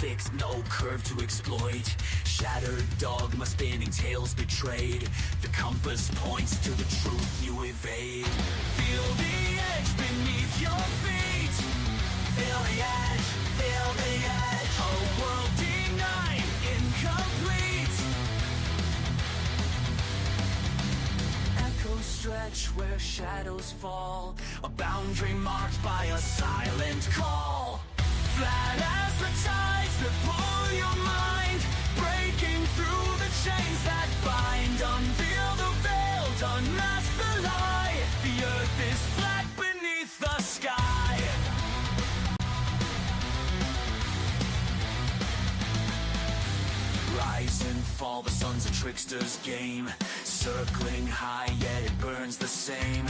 fixed, no curve to exploit. Shattered dogma, spinning tales betrayed. The compass points to the truth you evade. Feel the edge beneath your feet. Feel the edge, feel the edge. A world denied, incomplete. Echoes stretch where shadows fall. A boundary marked by a silent call. Flat as the tides that pull your mind, breaking through the chains that bind. Unveil the veil, unmask the lie. The earth is flat beneath the sky. Rise and fall, the sun's a trickster's game. Circling high, yet it burns the same.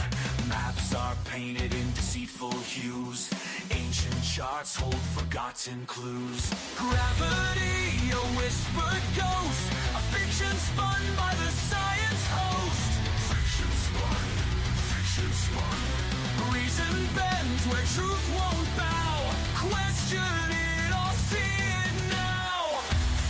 Maps are painted in deceitful hues. Ancient charts hold forgotten clues. Gravity, a whispered ghost. A fiction spun by the science host. Fiction spun, fiction spun. Reason bends where truth won't bow. Question it all, see it now.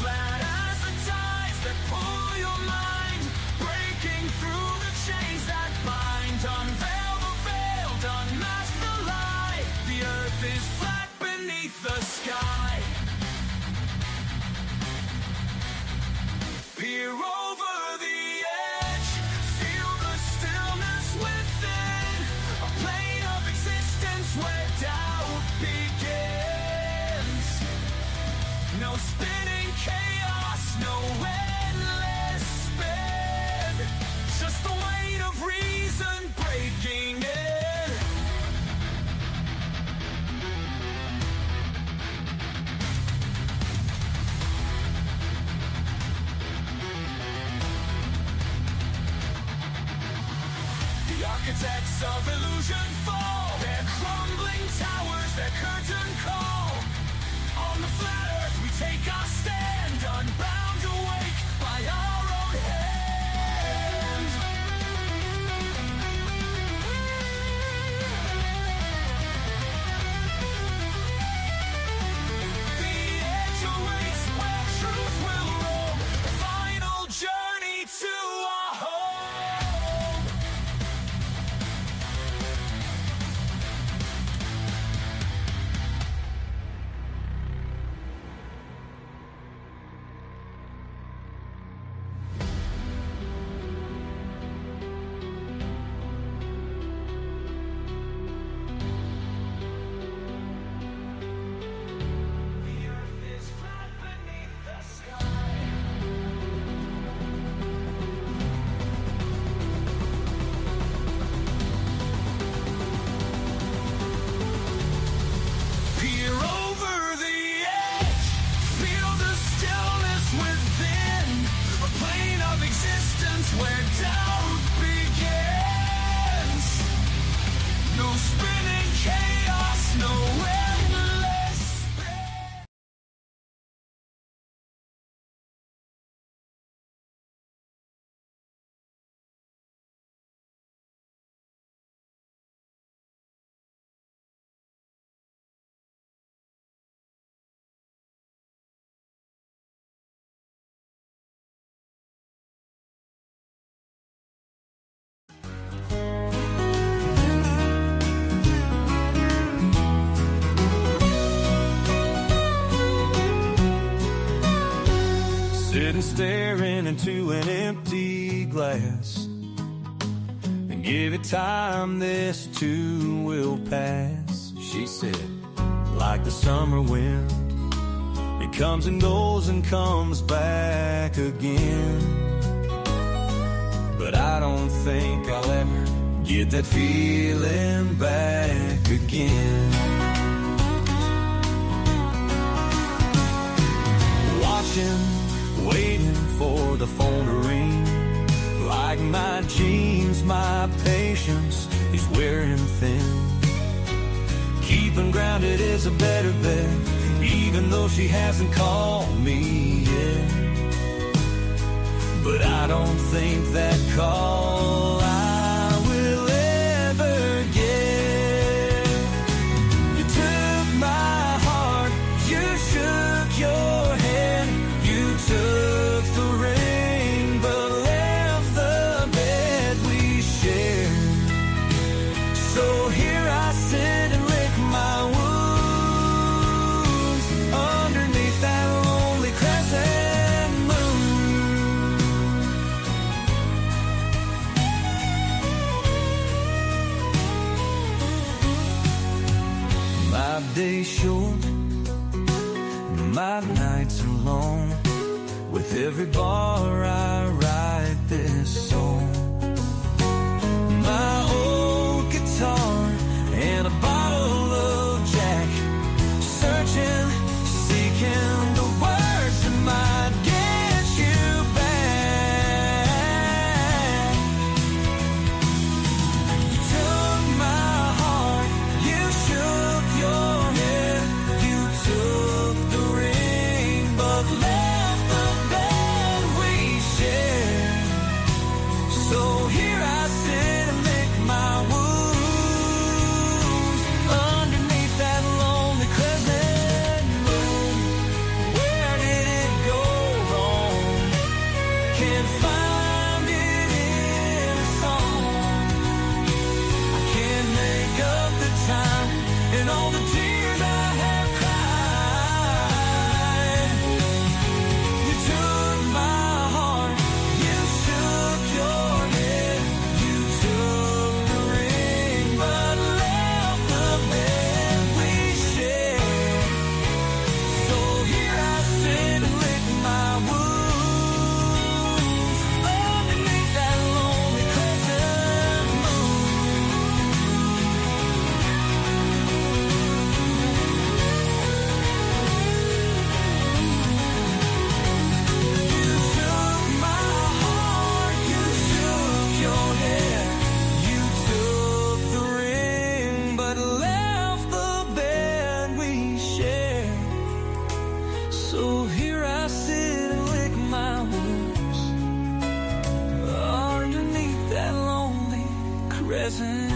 Flat as the tides that pull your mind, breaking through the chains that bind. Unveil the veil, unmask the lie. The earth is flat beneath the sky. Peer over the edge, feel the stillness within. A plane of existence where doubt begins. No spinning chaos, no endless spin. Just the weight of reason breaking in. The architects of illusion fall. Their crumbling towers, their curtain call. On the flat earth we take our stand, unbound, awake by our own hand. The edge awaits where truth will roam. The final journey to our home. The earth is flat beneath the sky. Peer over the edge, feel the stillness within. A plane of existence where doubt begins. No spinning chaos, no endless spin. Sitting staring into an empty glass, and give it time, this too will pass. She said, like the summer wind, it comes and goes and comes back again. But I don't think I'll ever get that feeling back again. Watching, waiting for the phone to ring. Like my jeans, my patience is wearing thin. Keeping grounded is a better bet, even though she hasn't called me yet. But I don't think that call I will ever get. You took my heart, you shook your day's short, my nights are long. With every bar I write this song. My old guitar and a bottle of Jack, searching, seeking the words that might get you back. You took my heart, you shook your head, you took the ring, but left the bed we shared. So here I sit and lick my wounds underneath that lonely crescent moon. Where did it go wrong? Can't find it in a song. I can't make up the time and all the tears I have cried. You took my heart, you shook your head, you took the ring, but left the bed we shared. So here I sit and lick my wounds underneath that lonely crescent moon. You took my heart, you shook your head, you took the ring, but left the bed we shared. So here I sit and lick my wounds underneath that lonely crescent.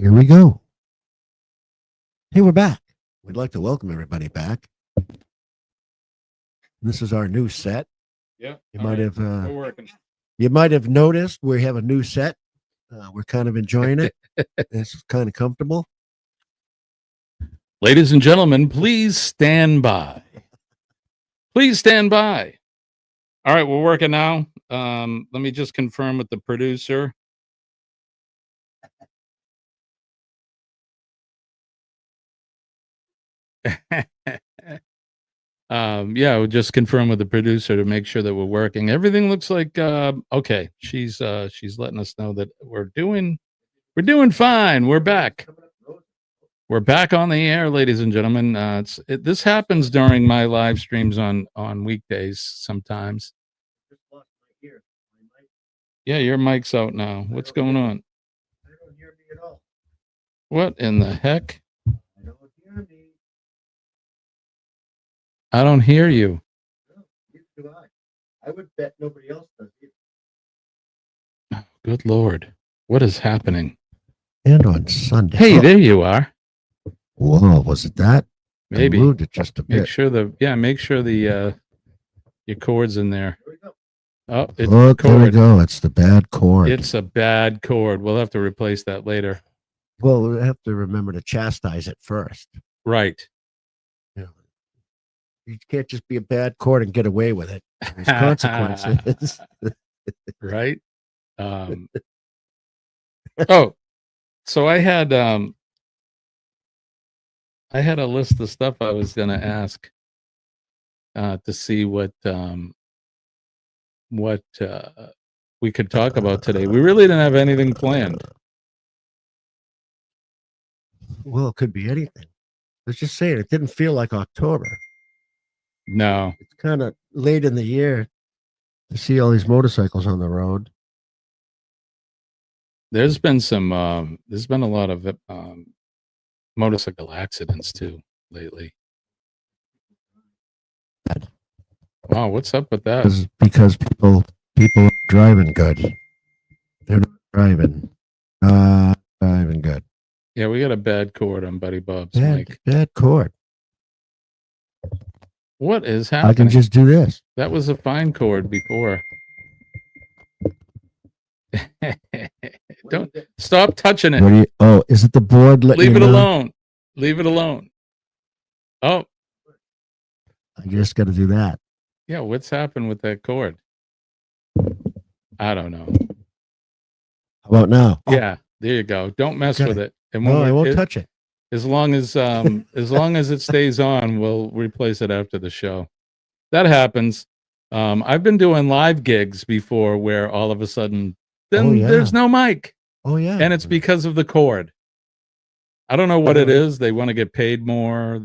Here we go. Hey, we're back. We'd like to welcome everybody back. This is our new set. Yeah. You might have We're working. you might have noticed we have a new set. We're kind of enjoying it. It's kind of comfortable. Ladies and gentlemen, please stand by. Please stand by. All right, we're working now. Let me just confirm with the producer. Yeah, we'll just confirm with the producer to make sure that we're working. Everything looks like okay. She's letting us know that we're doing fine. We're back. We're back on the air, ladies and gentlemen. This happens during my live streams on weekdays sometimes. Yeah, your mic's out now. What's going on? I don't hear me at all. What in the heck? I don't hear me. I don't hear you. No, neither do I. I would bet nobody else does either. Good Lord. What is happening? And on Sunday. Hey, there you are. Whoa, was it that? Maybe. I moved it just a bit. Make sure your cord's in there. Here we go. Oh, it's Look, the there we cord. go. It's the bad cord. It's a bad cord. We'll have to replace that later. Well, we have to remember to chastise it first. Right. You know, you can't just be a bad cord and get away with it. There's consequences. Right. Oh, so I had a list of stuff I was going to ask to see what we could talk about today. We really didn't have anything planned. Well, it could be anything. Let's just say it didn't feel like October. No. It's kind of late in the year to see all these motorcycles on the road. There's been a lot of motorcycle accidents too lately. Wow, what's up with that? Because people are driving good. They're not driving good. Yeah, we got a bad cord on Buddy Bob's mic. Bad cord. What is happening? I can just do this. That was a fine cord before. Don't stop touching it. Is it the board? Leave it alone. Leave it alone. Oh, I just got to do that. yeah. What's happened with that cord? I don't know. How about now? Yeah, there you go. Don't mess Got with it. it. And No, I won't touch it. As long as it stays on, we'll replace it after the show. That happens. I've been doing live gigs before where all of a sudden there's no mic. Oh yeah. And it's because of the cord. I don't know what it is. They want to get paid more.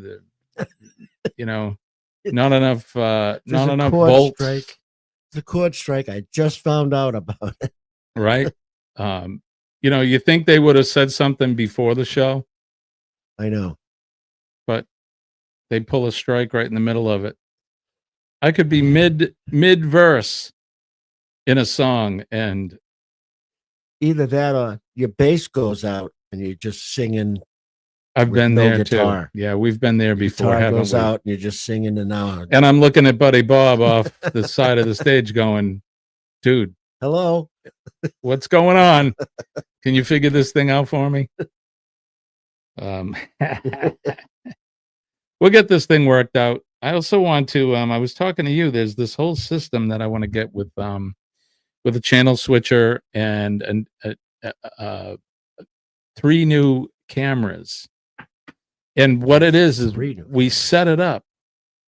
Not enough bolts. Strike. It's a cord strike. I just found out about it. Right. You think they would have said something before the show, I know. but they pull a strike right in the middle of it. I could be mid verse in a song and Either that or your bass goes out and you're just singing. I've been no there guitar. too. Yeah, we've been there before, Guitar haven't goes we? out and you're just singing and now. And I'm looking at Buddy Bob off the side of the stage going, dude, Hello. what's going on? Can you figure this thing out for me? We'll get this thing worked out. I also want to, I was talking to you, there's this whole system that I want to get with a channel switcher and 3 new cameras. And what it is we set it up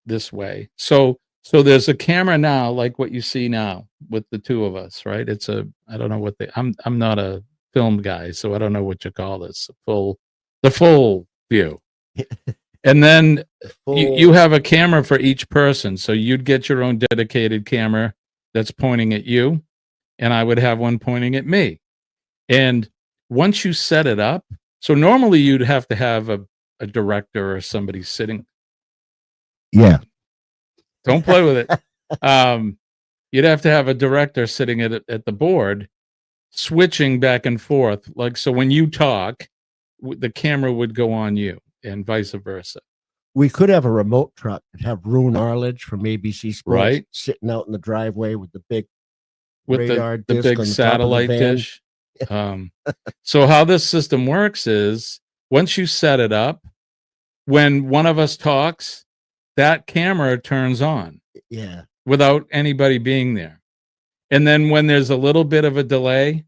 this way. So there's a camera now, like what you see now with the two of us, right? I don't know what I'm not a film guy, so I don't know what you call this, the full view. And then you have a camera for each person. So you'd get your own dedicated camera that's pointing at you, and I would have one pointing at me. And once you set it up, so normally you'd have to have a director or somebody sitting. Yeah. Don't play with it. You'd have to have a director sitting at the board, switching back and forth. Like, so when you talk, the camera would go on you, and vice versa. We could have a remote truck and have Rune Arledge from ABC Sports Right. sitting out in the driveway with the big With radar the disc big on the satellite top of the van. dish. So how this system works is once you set it up, when one of us talks, that camera turns on Yeah. without anybody being there. And then when there's a little bit of a delay,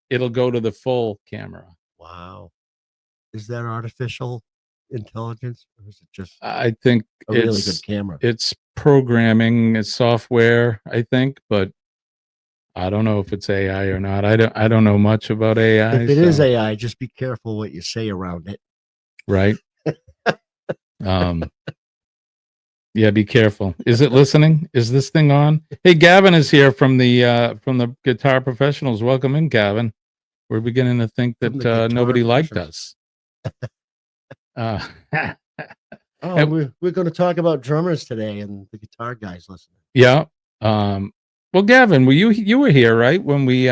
it'll go to the full camera. Wow. Is that artificial intelligence, or is it just I think a really good camera? It's programming, it's software, I think, but I don't know if it's AI or not. I don't know much about AI. If it is AI, just be careful what you say around it. Right. Yeah, be careful. Is it listening? Is this thing on? Hey, Gavin is here from the Guitar Professionals. Welcome in, Gavin. We're beginning to think that nobody liked us. Oh, we're going to talk about drummers today and the guitar guys listening. Yeah. Well, Gavin, you were here, right? When we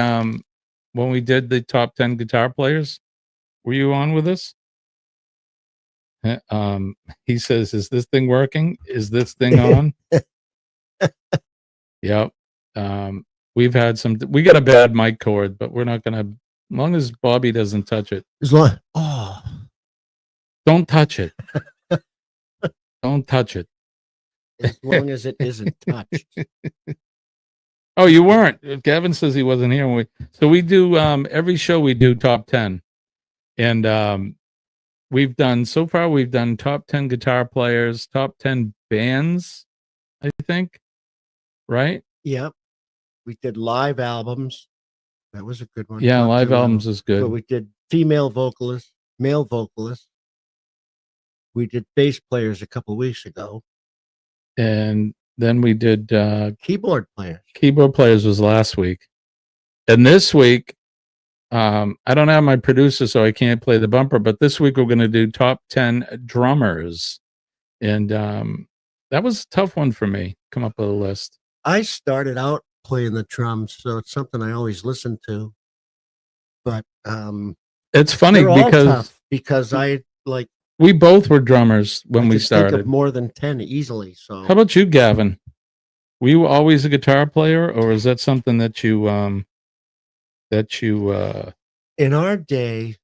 did the top 10 guitar players, were you on with us? He says, "Is this thing working? Is this thing on?" Yep. We got a bad mic cord, but we're not gonna, as long as Bobby doesn't touch it. Don't touch it. Don't touch it. As long as it isn't touched. Oh, you weren't. Gavin says he wasn't here. So we do every show we do top 10. And we've done top 10 guitar players, top 10 bands, I think. Right? Yep. We did live albums. That was a good one. Yeah, live albums is good. So we did female vocalists, male vocalists. We did bass players a couple weeks ago. And then we did keyboard players. Keyboard players was last week. And this week, I don't have my producer, so I can't play the bumper, but this week we're going to do top 10 drummers. And that was a tough one for me. Come up with a list. I started out playing the drums, so it's something I always listen to. But it's funny because I like. We both were drummers when we started. Think of more than 10 easily. So how about you, Gavin? Were you always a guitar player, or is that something that you in our day?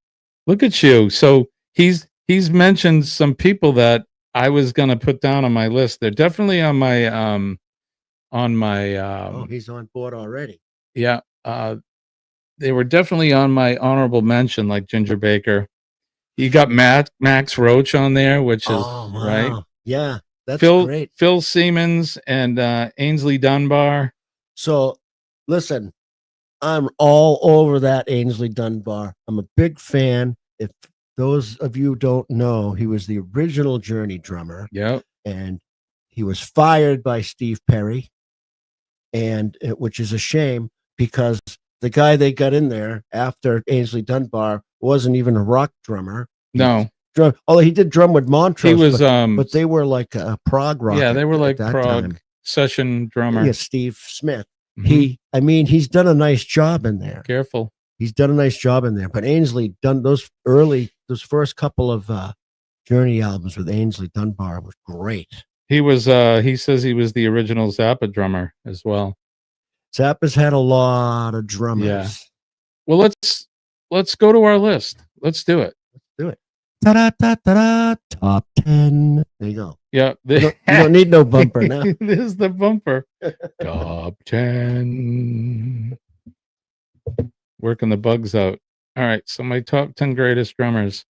Look at you. So he's mentioned some people that I was going to put down on my list. They're definitely on my oh, he's on board already. Yeah. They were definitely on my honorable mention, like Ginger Baker. You got Max Roach on there, which is right. Yeah, that's great. Phil Siemens and Ainsley Dunbar. So listen, I'm all over that Ainsley Dunbar. I'm a big fan. If those of you don't know, he was the original Journey drummer. Yep. And he was fired by Steve Perry, which is a shame because the guy they got in there after Ainsley Dunbar wasn't even a rock drummer. Although he did drum with Montrose. He was, but they were like a prog rock. Yeah, they were like prog session drummer. Yeah, Steve Smith. Mm-hmm. He's done a nice job in there. Careful. He's done a nice job in there. But Ainsley done those first couple of Journey albums with Ainsley Dunbar was great. He was. He says he was the original Zappa drummer as well. Zappa's had a lot of drummers. Yeah. Well, let's go to our list. Let's do it. Ta-da-ta-ta-da, top 10. There you go. Yeah. You don't need no bumper now. This is the bumper. Top 10. Working the bugs out. All right. So my top 10 greatest drummers.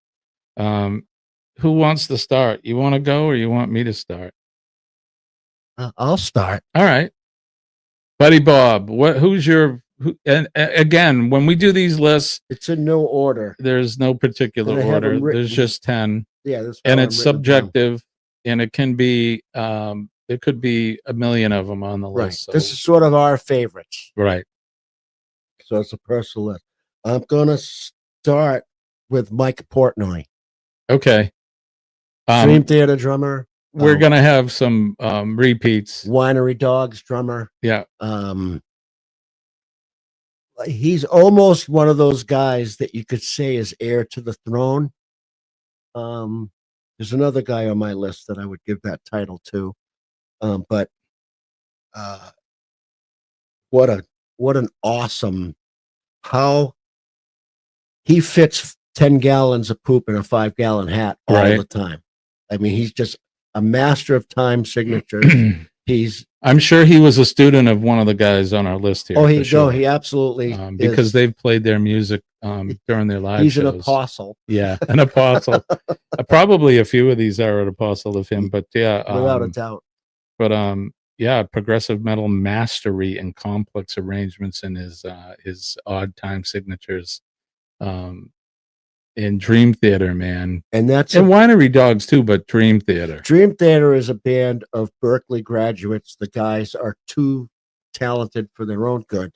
Who wants to start? You want to go or you want me to start? I'll start. All right. Buddy Bob, and again, when we do these lists, it's in no order. There's no particular order. There's just 10. Yeah, and it's subjective, and it can be there could be a million of them on the list. Right. So. This is sort of our favorites. Right. So it's a personal list. I'm gonna start with Mike Portnoy. Okay. Dream Theater drummer. We're gonna have some repeats. Winery Dogs drummer. Yeah. he's almost one of those guys that you could say is heir to the throne. There's another guy on my list that I would give that title to. But what an awesome, how he fits 10 gallons of poop in a 5-gallon hat all Right. the time. I mean, he's just a master of time signatures. I'm sure he was a student of one of the guys on our list here. He absolutely because is. they've played their music during their live He's shows. an apostle. Yeah, an apostle. Probably a few of these are an apostle of him, but yeah, without a doubt. But yeah, progressive metal mastery and complex arrangements in his odd time signatures. In Dream Theater, man, and Winery Dogs too, but Dream Theater. Dream Theater is a band of Berkeley graduates. The guys are too talented for their own good.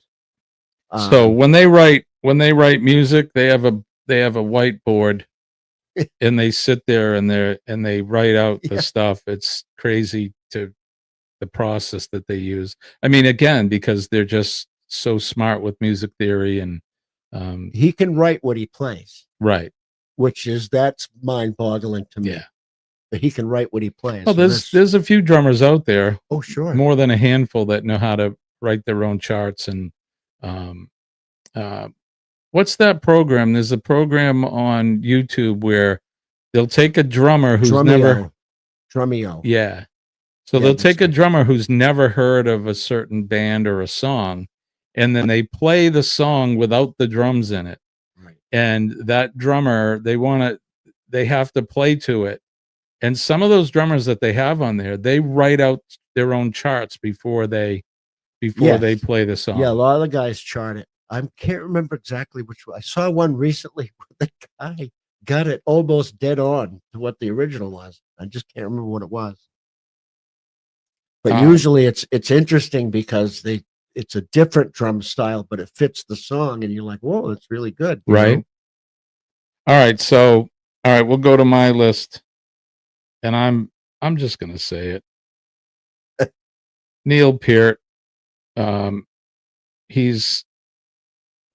So when they write music, they have a whiteboard, and they sit there and they write out the stuff. It's crazy to the process that they use. I mean, again, because they're just so smart with music theory, and he can write what he plays. Right. That's mind-boggling to me. Yeah. But he can write what he plays. Well, there's a few drummers out there. Oh, sure. More than a handful that know how to write their own charts. And what's that program? There's a program on YouTube where they'll take a drummer who's Drumeo. Yeah. So they'll take a drummer who's never heard of a certain band or a song, and then they play the song without the drums in it. And that drummer, they have to play to it. And some of those drummers that they have on there, they write out their own charts before they play the song. Yeah, a lot of the guys chart it. I can't remember exactly which one. I saw one recently where the guy got it almost dead on to what the original was. I just can't remember what it was. But usually it's interesting because it's a different drum style, but it fits the song, and you're like, whoa, it's really good. Right. Know? All right, we'll go to my list. And I'm just gonna say it. Neil Peart. He's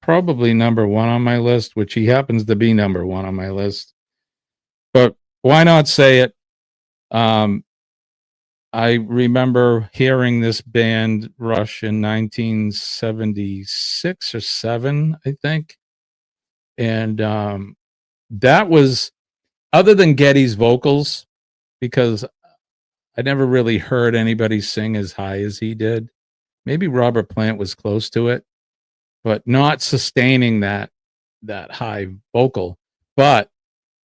probably number one on my list, which he happens to be number one on my list. But why not say it? I remember hearing this band Rush in 1976 or 7, I think. And that was, other than Geddy's vocals, because I never really heard anybody sing as high as he did. Maybe Robert Plant was close to it, but not sustaining that high vocal. But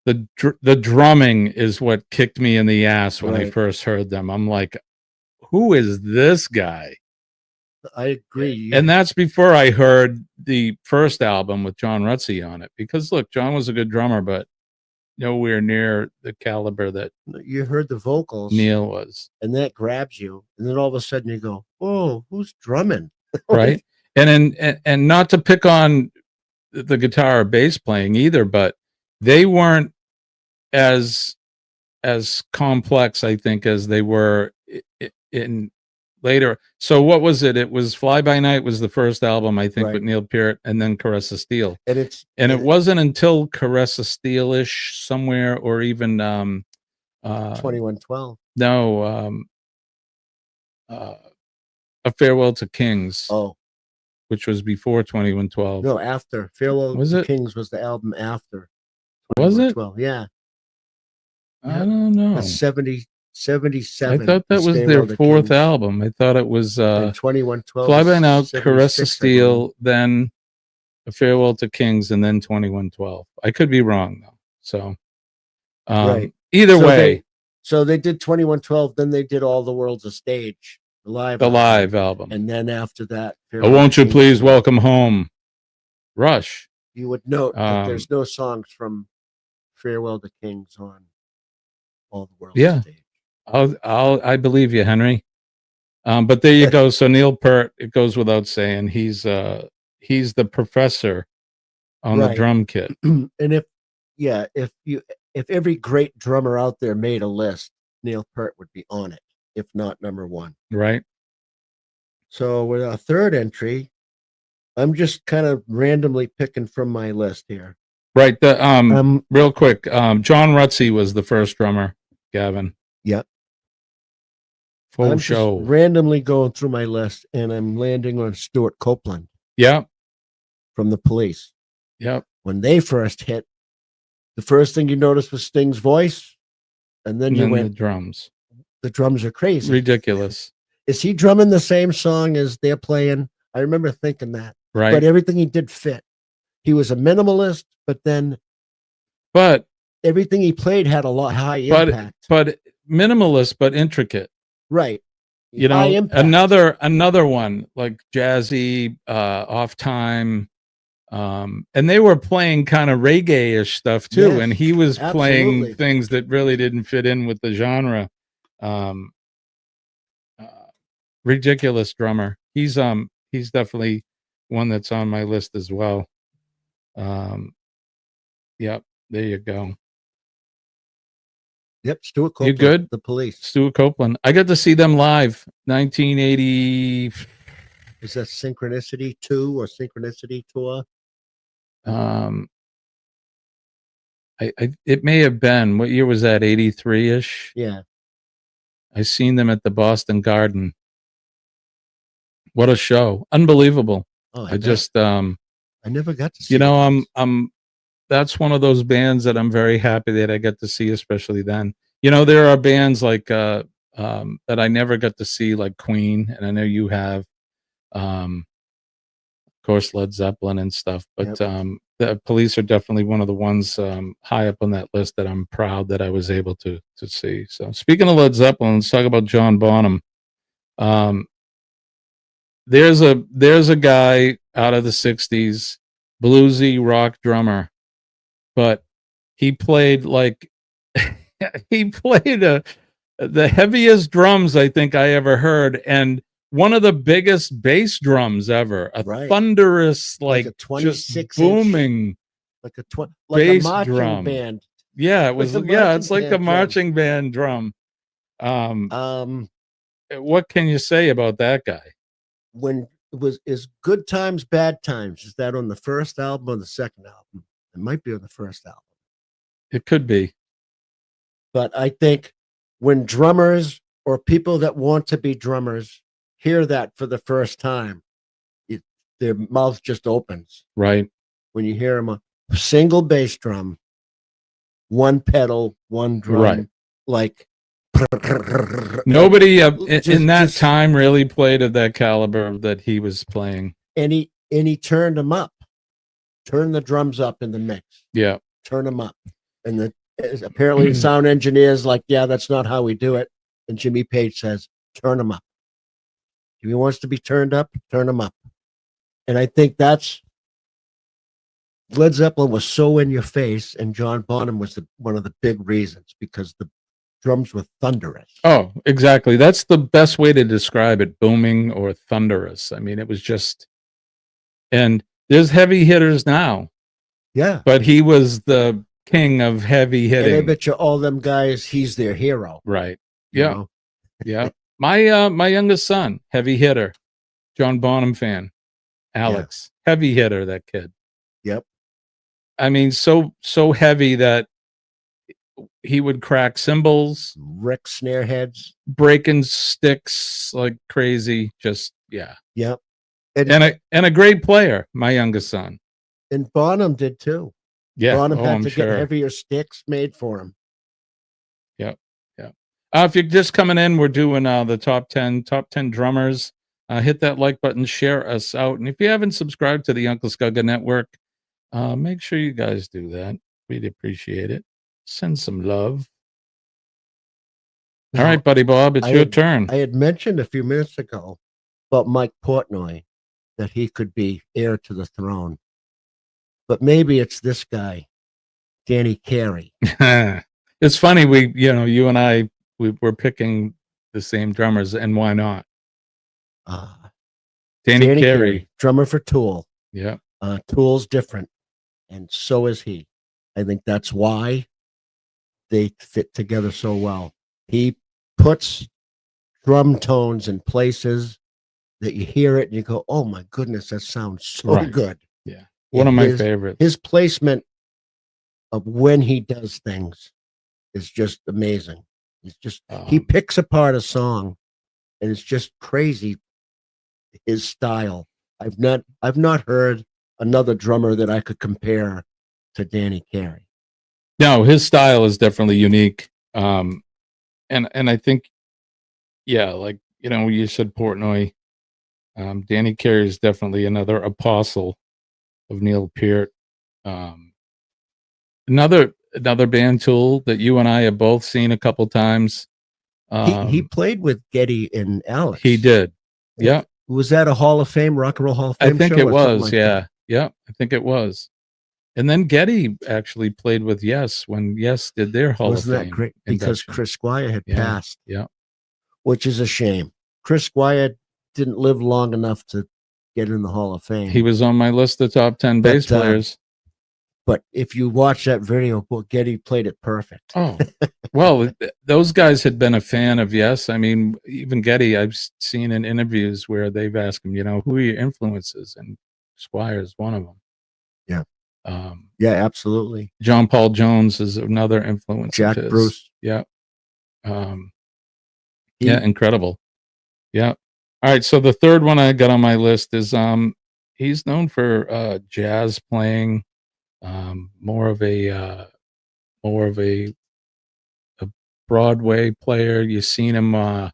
the drumming is what kicked me in the ass when I first heard them. I'm like, who is this guy? I agree. And that's before I heard the first album with John Rutsey on it. Because look, John was a good drummer, but nowhere near the caliber that you heard the vocals Neil was. And that grabs you. And then all of a sudden you go, oh, who's drumming? Right. And not to pick on the guitar or bass playing either, but they weren't as complex, I think, as they were in later. So what was it? It was Fly By Night was the first album, I think, with Neil Peart, and then Caress of Steel. And it wasn't until Caress of Steel-ish somewhere, or even 2112. No, A Farewell to Kings. Oh. Which was before 2112. No, after. Farewell to Kings was the album after. Was it? Yeah. I don't know. 77. I thought that was their fourth album. I thought it was 2112. Fly By Night, Caress of Steel, then A Farewell to Kings, and then 2112. I could be wrong though. So either way. So they did 2112, then they did All the World's a Stage, the live album. And then after that, Won't You Please Welcome Home, Rush. You would note that there's no songs from Farewell to Kings on All the World's Stage. I believe you, Henry. But there you go. So Neil Peart, it goes without saying, he's the professor on the drum kit. And if every great drummer out there made a list, Neil Peart would be on it, if not number one. Right. So with our third entry, I'm just kind of randomly picking from my list here. Right. The real quick, John Rutsey was the first drummer, Gavin. Yep. Full I'm show. just randomly going through my list, and I'm landing on Stuart Copeland. Yeah. From the Police. Yep. When they first hit, the first thing you noticed was Sting's voice, and then you went, the drums. The drums are crazy. Ridiculous. Is he drumming the same song as they're playing? I remember thinking that. Right. But everything he did fit. He was a minimalist, but everything he played had a lot high impact. But minimalist, but intricate. Right. You know, another one like jazzy, off time. And they were playing kind of reggae-ish stuff too. Yes, and he was absolutely. playing things that really didn't fit in with the genre. Ridiculous drummer. He's definitely one that's on my list as well. Yep, there you go. Yep, Stuart Copeland. You good? The Police. Stuart Copeland. I got to see them live, 1980. Is that Synchronicity 2 or Synchronicity Tour? It may have been. What year was that? 83-ish? Yeah. I seen them at the Boston Garden. What a show. Unbelievable. Oh, I just I never got to see. You know, that's one of those bands that I'm very happy that I get to see, especially then. You know, there are bands like that I never got to see, like Queen, and I know you have, of course, Led Zeppelin and stuff. But the Police are definitely one of the ones high up on that list that I'm proud that I was able to see. So, speaking of Led Zeppelin, let's talk about John Bonham. There's a guy out of the 60s, bluesy rock drummer, but he played like the heaviest drums I think I ever heard, and one of the biggest bass drums ever. Thunderous, like a 26 booming, like a bass marching drum band. Yeah, it was. It's like a marching band drum. What can you say about that guy? When is Good Times, Bad Times? Is that on the first album or the second album? It might be on the first album. It could be. But I think when drummers or people that want to be drummers hear that for the first time, their mouth just opens. Right. When you hear them a single bass drum, one pedal, one drum, right. Like nobody in that time really played of that caliber that he was playing. And he turned them up, turned the drums up in the mix. Yeah, turn them up. And apparently the sound engineer's like, yeah, that's not how we do it. And Jimmy Page says, turn them up. If he wants to be turned up, turn them up. And I think that's Led Zeppelin was so in your face, and John Bonham was one of the big reasons, because the drums were thunderous. Oh, exactly. That's the best way to describe it, booming or thunderous. I mean, it was just, and there's heavy hitters now. Yeah. But he was the king of heavy hitting. And I bet you all them guys, he's their hero. Right. Yeah. Yeah. My youngest son, heavy hitter, John Bonham fan, Alex, heavy hitter, that kid. Yep. I mean, so heavy that he would crack cymbals, wreck snare heads, breaking sticks like crazy. Just Yep. And a great player, my youngest son. And Bonham did too. Yeah. Bonham had to get heavier sticks made for him. Yep. Yeah. If you're just coming in, we're doing the top 10 drummers. Hit that like button, share us out. And if you haven't subscribed to the Uncle Scugga Network, make sure you guys do that. We'd appreciate it. Send some love. All right, Buddy Bob, it's your turn. I had mentioned a few minutes ago about Mike Portnoy, that he could be heir to the throne. But maybe it's this guy, Danny Carey. It's funny, you and I, we're picking the same drummers, and why not? Danny Carey, drummer for Tool. Yeah. Tool's different, and so is he. I think that's why they fit together so well. He puts drum tones in places that you hear it and you go, oh my goodness, that sounds so Right. good. Yeah. One of my His- favorites. His placement of when he does things is just amazing. It's just he picks apart a song, and it's just crazy. His style. I've not heard another drummer that I could compare to Danny Carey. No, his style is definitely unique. And I think, yeah, like, you know, you said Portnoy, Danny Carey is definitely another apostle of Neil Peart. Another band tool that you and I have both seen a couple times. He played with Geddy and Alex. He did. Yeah. Was that a Hall of Fame, Rock and Roll Hall of Fame? I think show it or something was. like Yeah. that? Yeah. I think it was. And then Geddy actually played with Yes when Yes did their Hall Wasn't of that Fame. great? Because induction. Chris Squire had Yeah. passed, Yeah. which is a shame. Chris Squire didn't live long enough to get in the Hall of Fame. He was on my list of top 10 bass players. But if you watch that video, Geddy played it perfect. Oh, well, those guys had been a fan of Yes. I mean, even Geddy, I've seen in interviews where they've asked him, you know, who are your influences? And Squire's one of them. Yeah. Yeah, absolutely. John Paul Jones is another influence. Jack of his. Bruce. Yeah. Yeah, incredible. Yeah. All right. So the third one I got on my list is he's known for jazz playing, more of a Broadway player. You've seen him on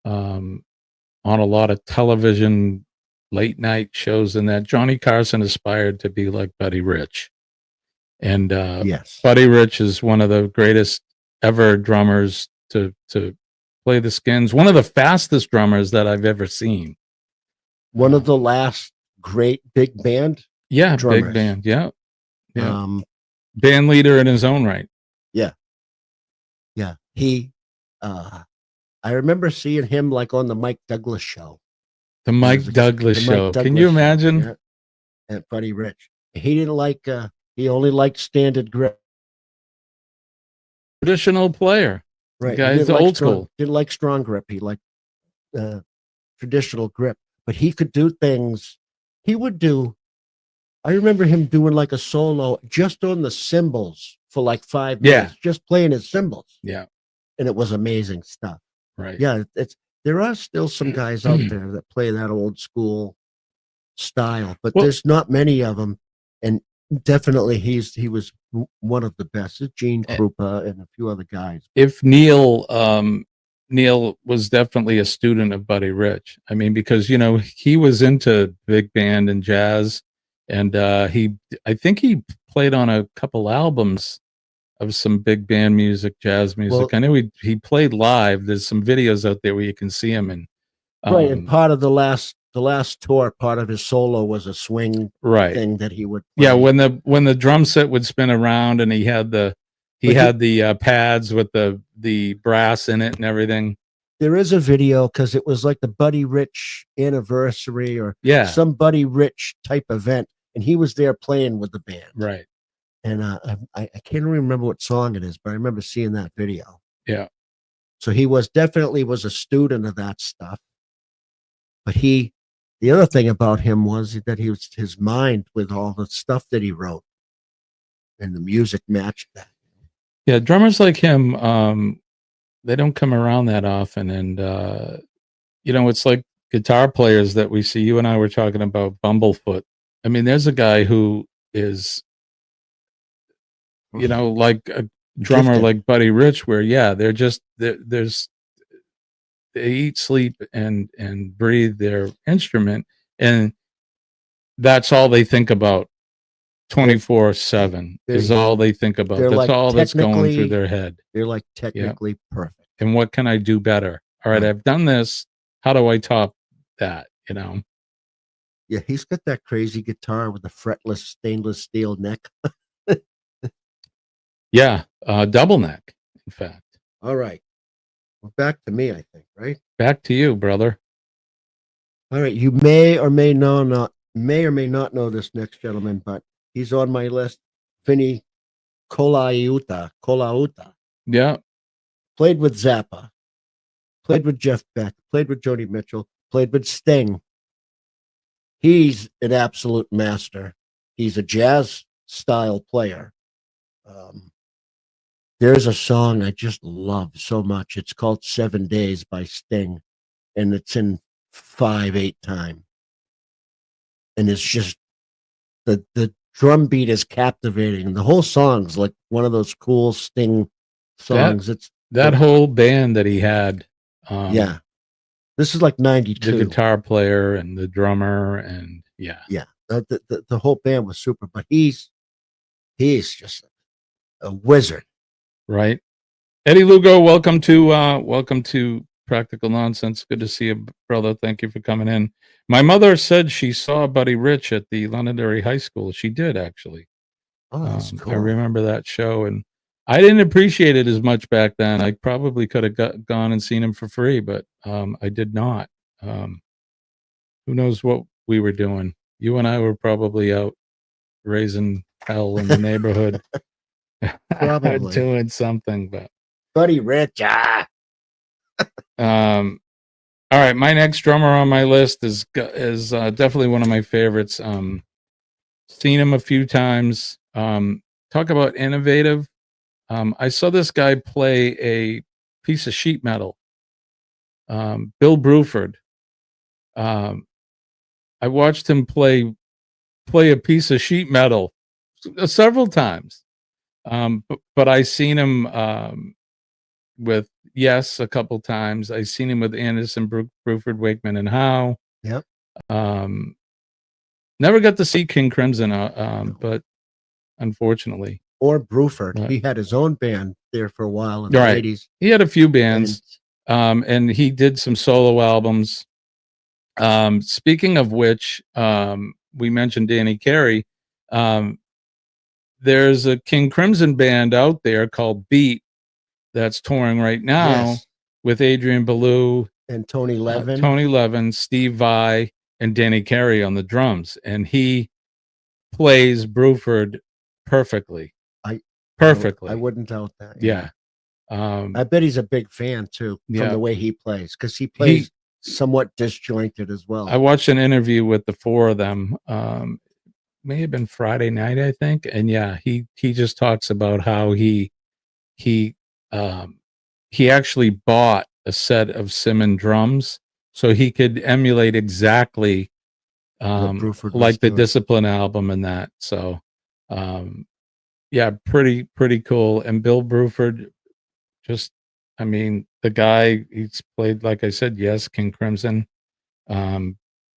a lot of television late night shows, and that Johnny Carson aspired to be like Buddy Rich. And yes, Buddy Rich is one of the greatest ever drummers to play the Skins. One of the fastest drummers that I've ever seen. One of the last great big band. Yeah, drummers. big band. Yeah, yeah. Band leader in his own right. Yeah, yeah. He, I remember seeing him like on the Mike Douglas show. The Mike Douglas show. Can you imagine? Yeah. And Buddy Rich. He didn't like. He only liked standard grip. Traditional player. Right. The guy's old school. Didn't like strong grip. He liked traditional grip. But he could do things. He would do. I remember him doing like a solo just on the cymbals for like 5 minutes, just playing his cymbals. Yeah. And it was amazing stuff. Right. Yeah. There are still some guys out there that play that old school style, but there's not many of them. And definitely he was one of the best. It's Gene Krupa and a few other guys. If Neil was definitely a student of Buddy Rich. I mean, because, you know, he was into big band and jazz, and I think he played on a couple albums of some big band music, jazz music. Well, I know he played live. There's some videos out there where you can see him. And right, and part of the last tour, part of his solo was a swing thing that he would play. Yeah, when the drum set would spin around, and he had the pads with the brass in it and everything. There is a video because it was like the Buddy Rich anniversary or some Buddy Rich type event, and he was there playing with the band. Right. And I can't remember what song it is, but I remember seeing that video. Yeah. So he was definitely a student of that stuff. But the other thing about him was that his mind with all the stuff that he wrote, and the music matched that. Yeah, drummers like him, they don't come around that often. And, you know, it's like guitar players that we see. You and I were talking about Bumblefoot. I mean, there's a guy who is, you know, like a drummer like Buddy Rich, where, they're just, they eat, sleep, and breathe their instrument. And that's all they think about 24/7 is all they think about. That's like all that's going through their head. They're like technically perfect. And what can I do better? All right, I've done this. How do I top that? You know? Yeah, he's got that crazy guitar with the fretless stainless steel neck. Yeah, double neck, in fact. All right. Well, back to me, I think, right? Back to you, brother. All right. You may or may not know this next gentleman, but he's on my list. Vinny Colaiuta. Yeah. Played with Zappa. Played with Jeff Beck. Played with Joni Mitchell. Played with Sting. He's an absolute master. He's a jazz style player. There's a song I just love so much. It's called 7 Days by Sting, and it's in 5/8 time. And it's just the drum beat is captivating. The whole song's like one of those cool Sting songs. That whole band that he had. Yeah. This is like 92. The guitar player and the drummer, and yeah. The whole band was super, but he's just a wizard. Right. Eddie Lugo, welcome to Practical Nonsense. Good to see you, brother. Thank you for coming in. My mother said she saw Buddy Rich at the Londonderry High School. She did, actually. Oh, that's cool. I remember that show, and I didn't appreciate it as much back then. I probably could have gone and seen him for free, but I did not. Who knows what we were doing? You and I were probably out raising hell in the neighborhood. Probably. Doing something, but Buddy Rich. All right, my next drummer on my list is definitely one of my favorites. Seen him a few times. Talk about innovative. I saw this guy play a piece of sheet metal. Bill Bruford. I watched him play a piece of sheet metal several times. But I seen him with Yes a couple times. I seen him with Anderson, Bruford, Wakeman, and Howe. Yep. Never got to see King Crimson, but unfortunately. Or Bruford. Right. He had his own band there for a while in the Right. 80s. He had a few bands, and he did some solo albums. Speaking of which, we mentioned Danny Carey. There's a King Crimson band out there called Beat that's touring right now with Adrian Belew and Tony Levin, Steve Vai, and Danny Carey on the drums, and he plays Bruford perfectly. Perfectly. I wouldn't doubt that. Yeah. I bet he's a big fan too from the way he plays, because he plays somewhat disjointed as well. I watched an interview with the four of them. May have been Friday night, I think, and he just talks about how he actually bought a set of Simon drums so he could emulate exactly like the Discipline album and that. So pretty cool. And Bill Bruford, the guy, he's played, like I said, Yes, King Crimson, one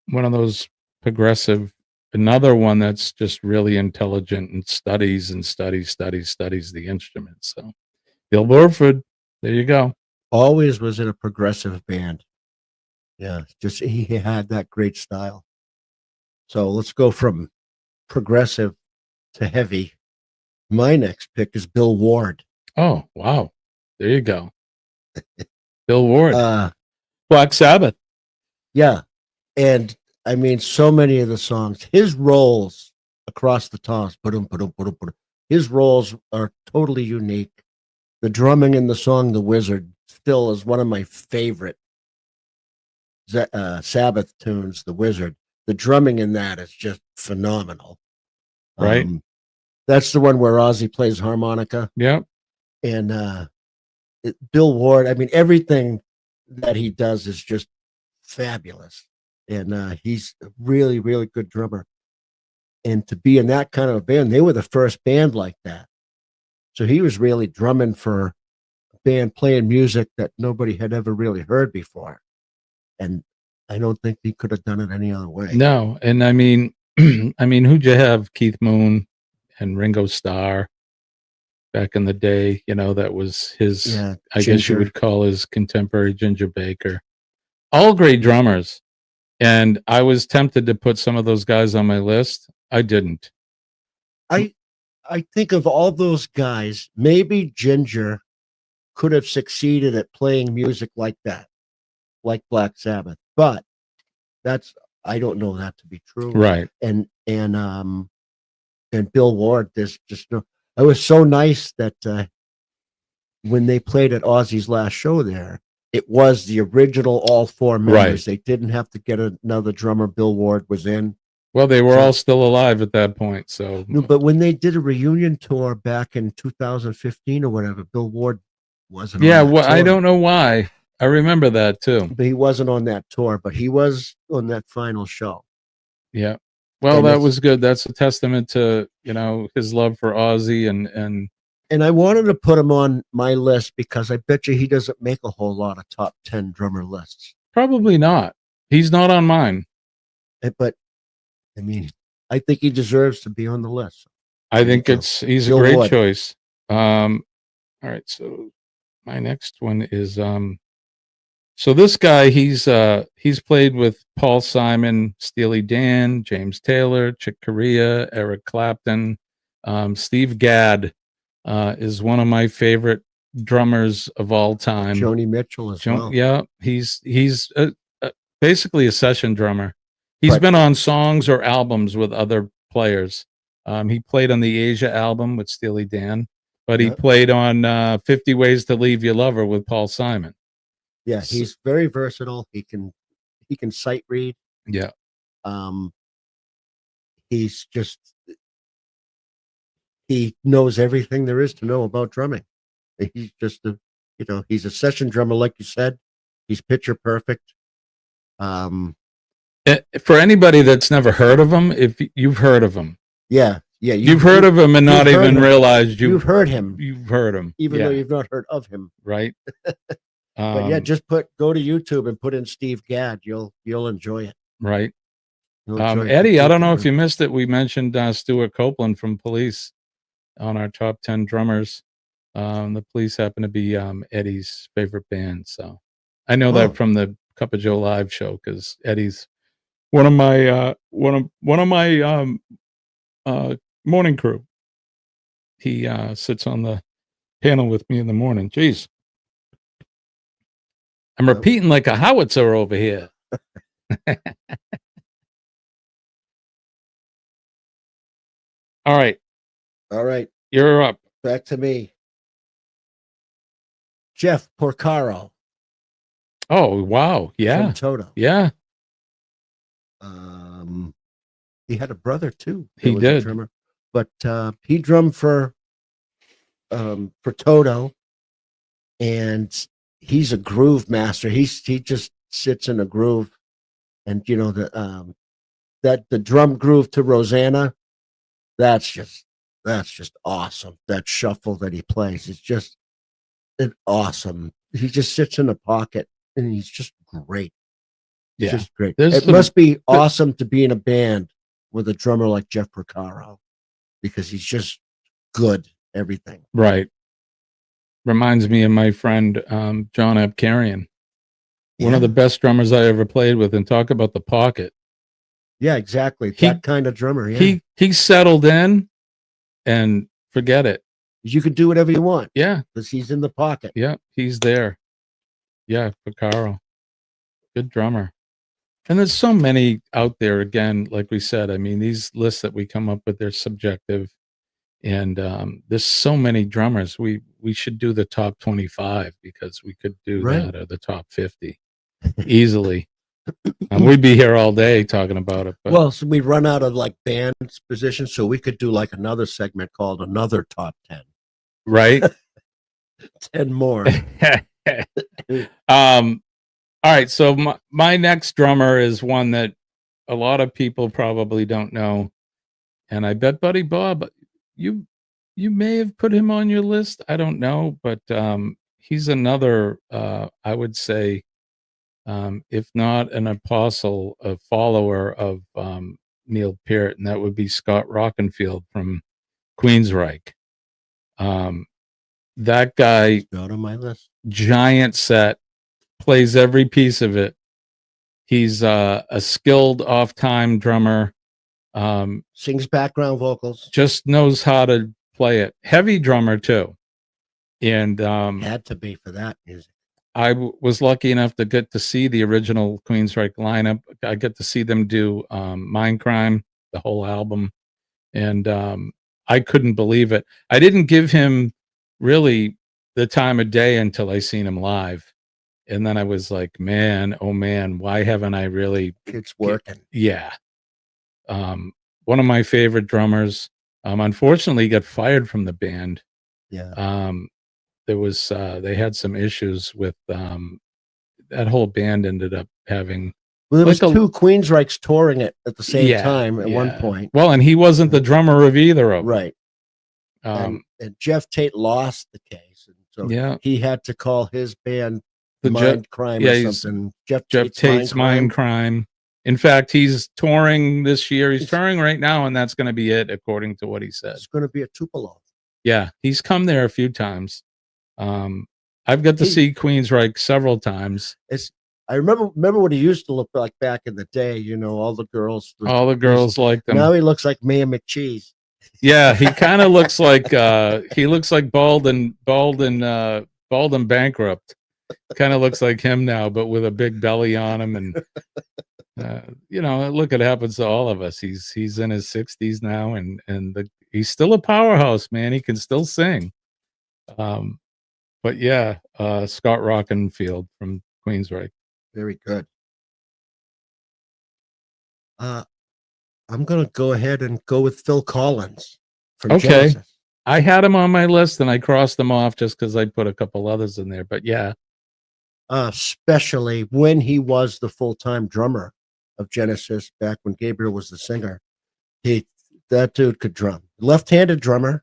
of those progressive. Another one that's just really intelligent and studies the instrument. So Bill Bruford, there you go. Always was in a progressive band. Yeah, just he had that great style. So let's go from progressive to heavy. My next pick is Bill Ward. Oh, wow. There you go. Bill Ward. Black Sabbath. Yeah. And so many of the songs, his roles across the toss, his roles are totally unique. The drumming in the song The Wizard still is one of my favorite Sabbath tunes, The Wizard. The drumming in that is just phenomenal. Right. That's the one where Ozzy plays harmonica. Yeah. And Bill Ward, everything that he does is just fabulous. And he's a really, really good drummer. And to be in that kind of a band, they were the first band like that. So he was really drumming for a band playing music that nobody had ever really heard before. And I don't think he could have done it any other way. No. And who'd you have? Keith Moon and Ringo Starr back in the day, that was his, I guess you would call his contemporary Ginger Baker. All great drummers. And I was tempted to put some of those guys on my list. I didn't. I think of all those guys, maybe Ginger could have succeeded at playing music like that, like Black Sabbath. But I don't know that to be true. Right. And Bill Ward, there's just no. It was so nice that when they played at Ozzy's last show there, it was the original all four members. Right. They didn't have to get another drummer. Bill Ward was in. Well, they were all still alive at that point. So, no, but when they did a reunion tour back in 2015 or whatever, Bill Ward wasn't. Yeah, on that well, I tour. don't know why. I remember that too. But he wasn't on that tour, but he was on that final show. Yeah. Well, And that was good. That's a testament to, you know, his love for Ozzy and I wanted to put him on my list because I bet you he doesn't make a whole lot of top 10 drummer lists. probably not. He's not on mine. But I mean, I think he deserves to be on the list. I think he's a Bill great Ward. choice. All right, so my next one is so this guy, he's played with Paul Simon, Steely Dan, James Taylor, Chick Corea, Eric Clapton, Steve Gadd is one of my favorite drummers of all time. Joni Mitchell as well. Yeah, he's basically a session drummer. He's been on songs or albums with other players. He played on the Asia album with Steely Dan, but he played on 50 Ways to Leave Your Lover with Paul Simon. Yeah, he's very versatile. He can sight read. Yeah. He's just, he knows everything there is to know about drumming. He's just he's a session drummer, like you said. He's picture perfect. For anybody that's never heard of him, if you've heard of him, yeah, you've heard of him and not even realized you've heard him. You've heard him, even though you've not heard of him, right? But yeah, just go to YouTube and put in Steve Gadd. You'll enjoy it. Right. You'll enjoy it. Eddie, I don't know if you missed it. We mentioned Stuart Copeland from Police on our top 10 drummers. The Police happen to be Eddie's favorite band, so I know that from the Cup of Joe live show because Eddie's one of my morning crew. He sits on the panel with me in the morning. Jeez, I'm repeating like a howitzer over here. All right, you're up. Back to me. Jeff Porcaro. Oh wow, yeah, from Toto. Yeah. He had a brother too. He did, but he drummed for Toto, and he's a groove master. He just sits in a groove, and you know the drum groove to Rosanna. That's just awesome. That shuffle that he plays is just awesome. He just sits in a pocket, and he's just great. It's just great. It must be awesome to be in a band with a drummer like Jeff Porcaro because he's just good everything. Right. Reminds me of my friend John Abkarian, one of the best drummers I ever played with, and talk about the pocket. Yeah, exactly. That kind of drummer. Yeah. He settled in and forget it. You can do whatever you want. Yeah. Because he's in the pocket. Yeah, he's there. Yeah, Porcaro. Good drummer. And there's so many out there, again, like we said. I mean, these lists that we come up with, they're subjective. And there's so many drummers. We should do the top 25 because we could do that, or the top 50 easily. And we'd be here all day talking about it. But. Well, so we run out of like band positions, so we could do like another segment called Another Top 10. Right? 10 more. All right, so my next drummer is one that a lot of people probably don't know, and I bet Buddy Bob, you may have put him on your list. I don't know, but he's another, I would say, if not an apostle, a follower of Neil Peart, and that would be Scott Rockenfield from Queensryche. That guy, not on my list. Giant set. Plays every piece of it. He's a skilled off-time drummer. Sings background vocals. Just knows how to play it. Heavy drummer too. And had to be for that music. I was lucky enough to get to see the original Queensryche lineup. I get to see them do Mindcrime, the whole album, and I couldn't believe it. I didn't give him really the time of day until I seen him live. And then I was like, man, oh man, why haven't I really? It's working. Yeah. One of my favorite drummers, unfortunately got fired from the band. Yeah. There was, they had some issues with, that whole band ended up having. Well, there was like two Queensryches touring it at the same time at one point. Well, and he wasn't the drummer of either of them. Right. And Jeff Tate lost the case. And so he had to call his band Mind Crime or something. Jeff Tate's Mind Crime. In fact, he's touring this year. He's touring right now, and that's going to be it, according to what he said. It's going to be a Tupelo. Yeah, he's come there a few times. I've got to see Queensryche several times. I remember what he used to look like back in the day. You know, all the girls liked him. Now he looks like Mayor McCheese. Yeah, he kind of looks like bald and bankrupt. Kind of looks like him now, but with a big belly on him, and look, it happens to all of us. He's in his 60s now, and he's still a powerhouse, man. He can still sing. But yeah, Scott Rockenfield from Queensryche. Very good. I'm going to go ahead and go with Phil Collins from Genesis. I had him on my list and I crossed them off just because I put a couple others in there. But yeah. Especially when he was the full-time drummer of Genesis back when Gabriel was the singer. That dude could drum. Left-handed drummer.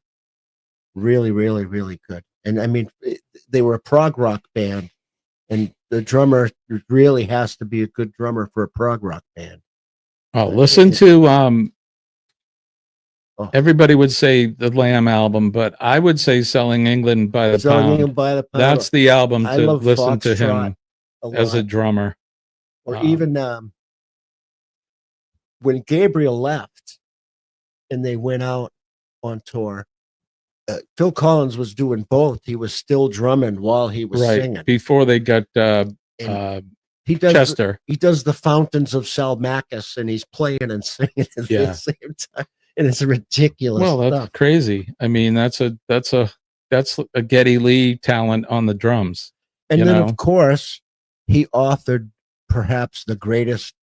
Really, really, really good. And I mean, they were a prog rock band. And the drummer really has to be a good drummer for a prog rock band. Oh, listen to everybody would say the Lamb album, but I would say Selling England by the Pound. That's the album to listen to him as a drummer. Or even when Gabriel left and they went out on tour, Phil Collins was doing both. He was still drumming while he was singing. Before they got Chester. He does the Fountains of Salmacus, and he's playing and singing at the same time. And it's ridiculous. Well, that's crazy. I mean, that's a Geddy Lee talent on the drums. And then, of course, he authored perhaps the greatest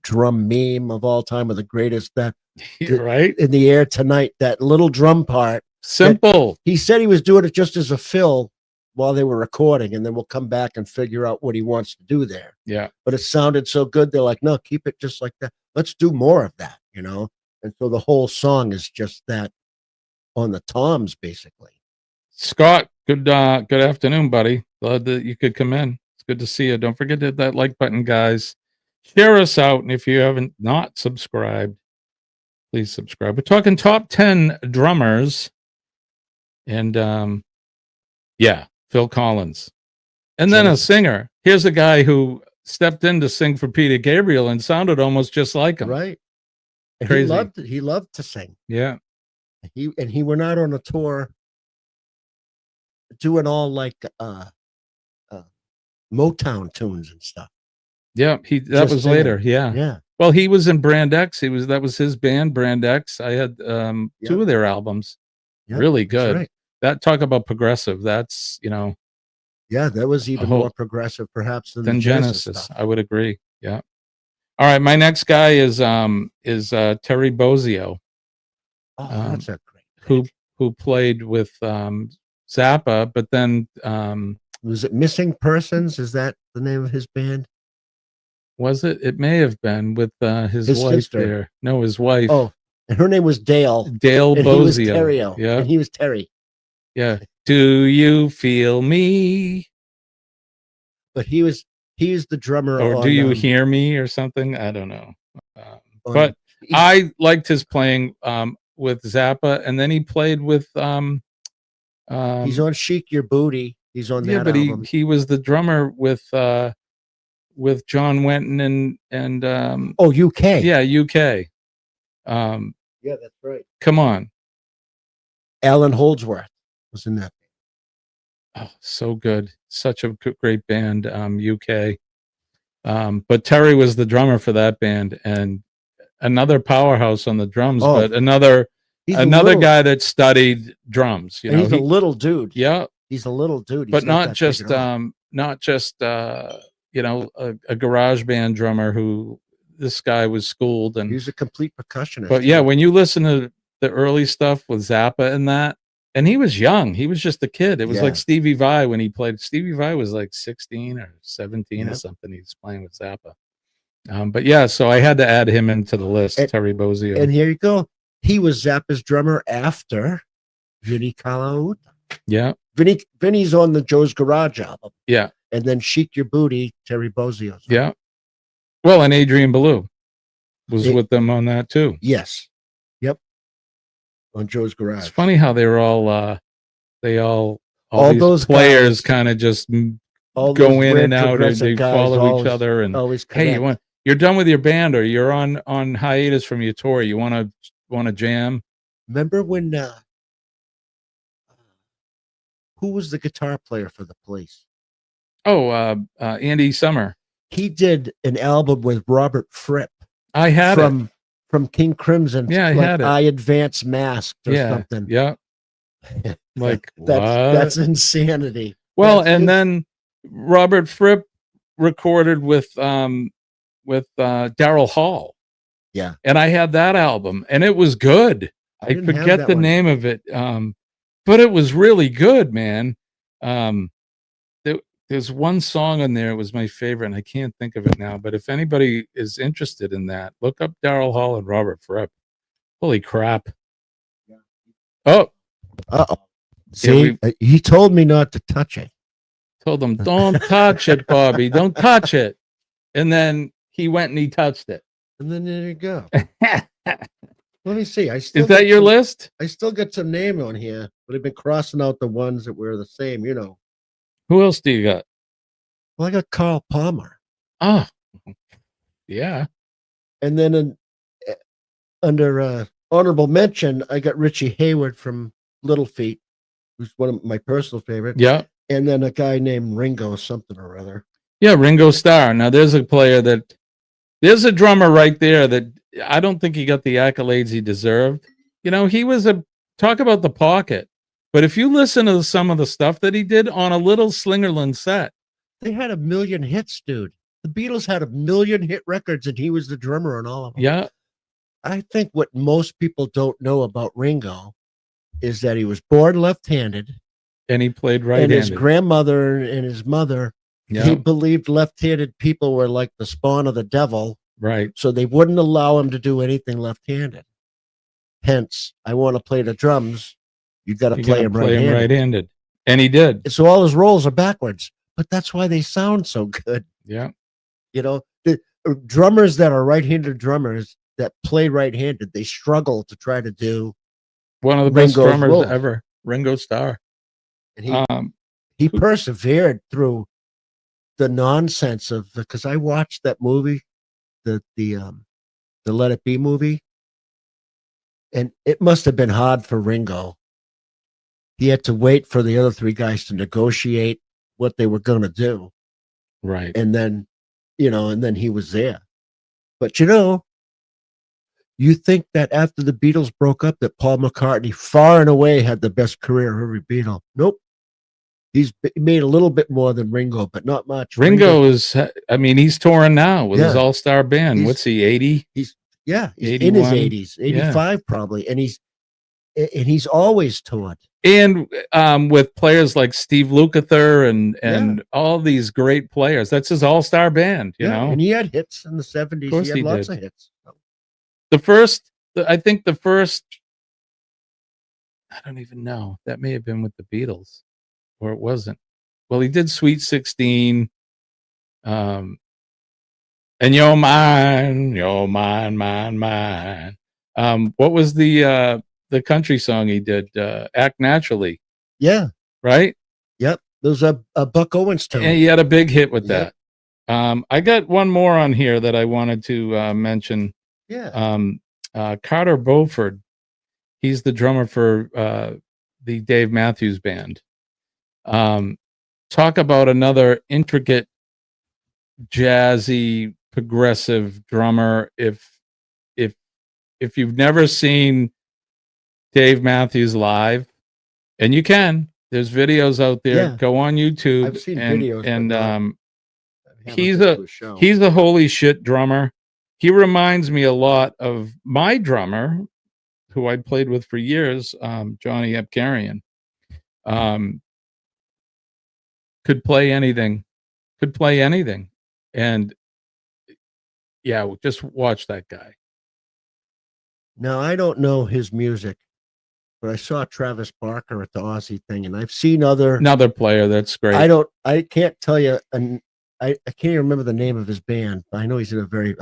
drum meme of all time, or the greatest in the air tonight. That little drum part. Simple. He said he was doing it just as a fill while they were recording, and then we'll come back and figure out what he wants to do there. Yeah. But it sounded so good. They're like, no, keep it just like that. Let's do more of that, And so the whole song is just that on the toms, basically. Scott, good afternoon, buddy. Glad that you could come in. It's good to see you. Don't forget to hit that like button, guys. Share us out. And if you haven't not subscribed, please subscribe. We're talking top 10 drummers. And Phil Collins. And then a singer. Here's a guy who stepped in to sing for Peter Gabriel and sounded almost just like him. Right. Crazy. He loved to sing. Yeah. He went out on a tour doing all like Motown tunes and stuff. Yeah, that was later. Yeah. Yeah. Well, he was in Brand X. That was his band, Brand X. I had two of their albums. Yep, really good. Right. That talk about progressive. That's that was even more progressive, perhaps than Genesis. I would agree. Yeah. All right, my next guy is Terry Bozzio. Oh, that's a great. Who played with Zappa, but then was it Missing Persons? Is that the name of his band? Was it? It may have been with his wife sister. There. No, his wife. Oh, and her name was Dale. Dale Bozzio. He was Terrio. Yeah, and he was Terry. Yeah. Do you feel me? But he's the drummer. Or do you hear me or something? I don't know. But I liked his playing with Zappa, and then he played with. He's on Chic Your Booty. He's on that album. But he was the drummer with John Wetton and UK. Yeah, UK. Yeah, that's right. Come on. Alan Holdsworth was in that. Oh, so good. Such a great band, UK. But Terry was the drummer for that band, and another powerhouse on the drums, but another guy that studied drums. He's a little dude. Yeah. He's a little dude. But not just not just a garage band drummer who this guy was schooled and He's a complete percussionist. but yeah, when you listen to the early stuff with Zappa and that, and he was young, he was just a kid. It was like Stevie Vai when he played. Stevie Vai was like 16 or 17 or something. He was playing with Zappa. But yeah, so I had to add him into the list, Terry Bozzio. And here you go. He was Zappa's drummer after Vinnie Colaiuta. Yeah. Vinny's on the Joe's Garage album. Yeah. And then Chic Your Booty, Terry Bozzio. Yeah. Well, and Adrian Belew was with them on that too. Yes. Yep. On Joe's Garage. It's funny how they were all all these those players kind of just go in and out, and they follow each other. And hey, you're done with your band, or you're on hiatus from your tour. You want to jam? Remember when? Who was the guitar player for the Police? Oh, Andy Summer. He did an album with Robert Fripp. I had from King Crimson. Yeah, I had it. I Advance Masked or something. Yeah. Like that's insanity. Well, and then Robert Fripp recorded with Daryl Hall. Yeah. And I had that album, and it was good. I forget the name of it. But it was really good, man. There's one song on there. It was my favorite, and I can't think of it now. But if anybody is interested in that, look up Daryl Hall and Robert Fripp. Holy crap. Oh. Uh-oh. See, he told me not to touch it. Told him, don't touch it, Bobby. Don't touch it. And then he went and he touched it. And then there you go. Let me see. Is that your list? I still got some name on here, but I've been crossing out the ones that were the same, you know. Who else do you got? Well, I got Carl Palmer. Oh, yeah. And then under honorable mention, I got Richie Hayward from Little Feat, who's one of my personal favorites. Yeah. And then a guy named Ringo something or other. Yeah, Ringo Starr. Now, there's a drummer right there that I don't think he got the accolades he deserved. You know, he was talk about the pocket. But if you listen to some of the stuff that he did on a little Slingerland set. They had 1 million hits, dude. The Beatles had 1 million hit records, and he was the drummer on all of them. Yeah. I think what most people don't know about Ringo is that he was born left-handed. And he played right-handed. And his grandmother and his mother, he believed left-handed people were like the spawn of the devil. Right. So they wouldn't allow him to do anything left-handed. Hence, I want to play the drums. You got to play him right-handed. And he did. So all his rolls are backwards, but that's why they sound so good. Yeah. You know, the drummers that are right-handed drummers that play right-handed, they struggle to try to do one of the best drummers ever, Ringo Starr. And he persevered through the nonsense of because I watched that movie, the Let It Be movie, and it must have been hard for Ringo. He had to wait for the other three guys to negotiate what they were going to do. Right. And then, and then he was there. But, you think that after the Beatles broke up that Paul McCartney far and away had the best career of every Beatle? Nope. He's made a little bit more than Ringo, but not much. Ringo is, he's touring now with his all-star band. What's he, 80? He's in his 80s, 85 probably. And he's always toured. And with players like Steve Lukather and all these great players. That's his all-star band, you know? And he had hits in the 70s. He had lots of hits. I think the first, I don't even know. That may have been with the Beatles, or it wasn't. Well, he did Sweet 16. And You're Mine, Mine. What was the country song he did? Act Naturally. Yeah. Right? Yep. There's a Buck Owens tune. And he had a big hit with that. I got one more on here that I wanted to mention. Yeah. Carter Beauford. He's the drummer for the Dave Matthews Band. Talk about another intricate, jazzy, progressive drummer. If you've never seen Dave Matthews live, and you can, There's videos out there. Yeah. Go on YouTube. I've seen and, videos, but and not- haven't he's been a to show. he's a holy shit drummer. He reminds me a lot of my drummer, who I played with for years, Johnny Epkarian. Could play anything. And yeah, just watch that guy. Now, I don't know his music, but I saw Travis Barker at the Aussie thing, and I've seen Another player that's great. I can't tell you, and I can't even remember the name of his band, but I know he's in a very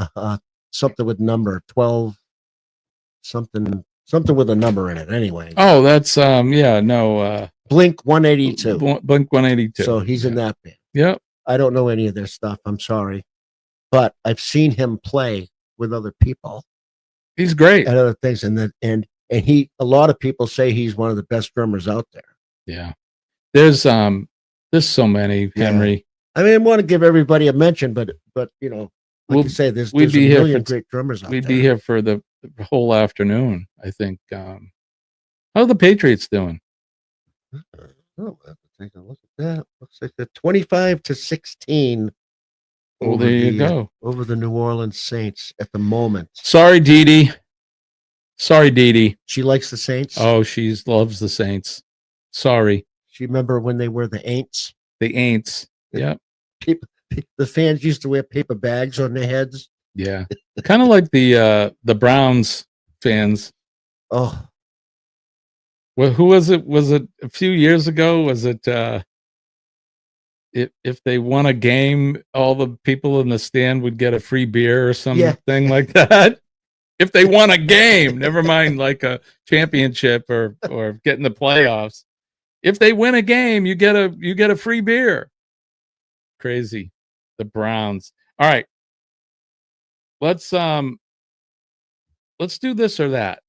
something with number 12, something with a number in it. Anyway. Oh, that's Blink 182. Blink 182. So he's in that band. Yep. I don't know any of their stuff. I'm sorry, but I've seen him play with other people. He's great. And other things, and a lot of people say he's one of the best drummers out there. Yeah. There's so many, Henry. I mean, I want to give everybody a mention, but you know, like you say, there's a million great drummers out there. We'd be here for the whole afternoon, I think. How are the Patriots doing? Oh, I have to take a look at that. Looks like they're 25-16. Well, there you go. Over the New Orleans Saints at the moment. Sorry, Dee Dee. She likes the Saints. Oh, she loves the Saints. Sorry. She remember when they were the Aints? The Aints. Yeah. The fans used to wear paper bags on their heads. Yeah. Kind of like the Browns fans. Oh. Well, who was it? Was it a few years ago? Was it if they won a game, all the people in the stand would get a free beer or something like that? If they won a game, never mind like a championship or get in the playoffs. If they win a game, you get a free beer. Crazy. The Browns. All right. Let's do this or that.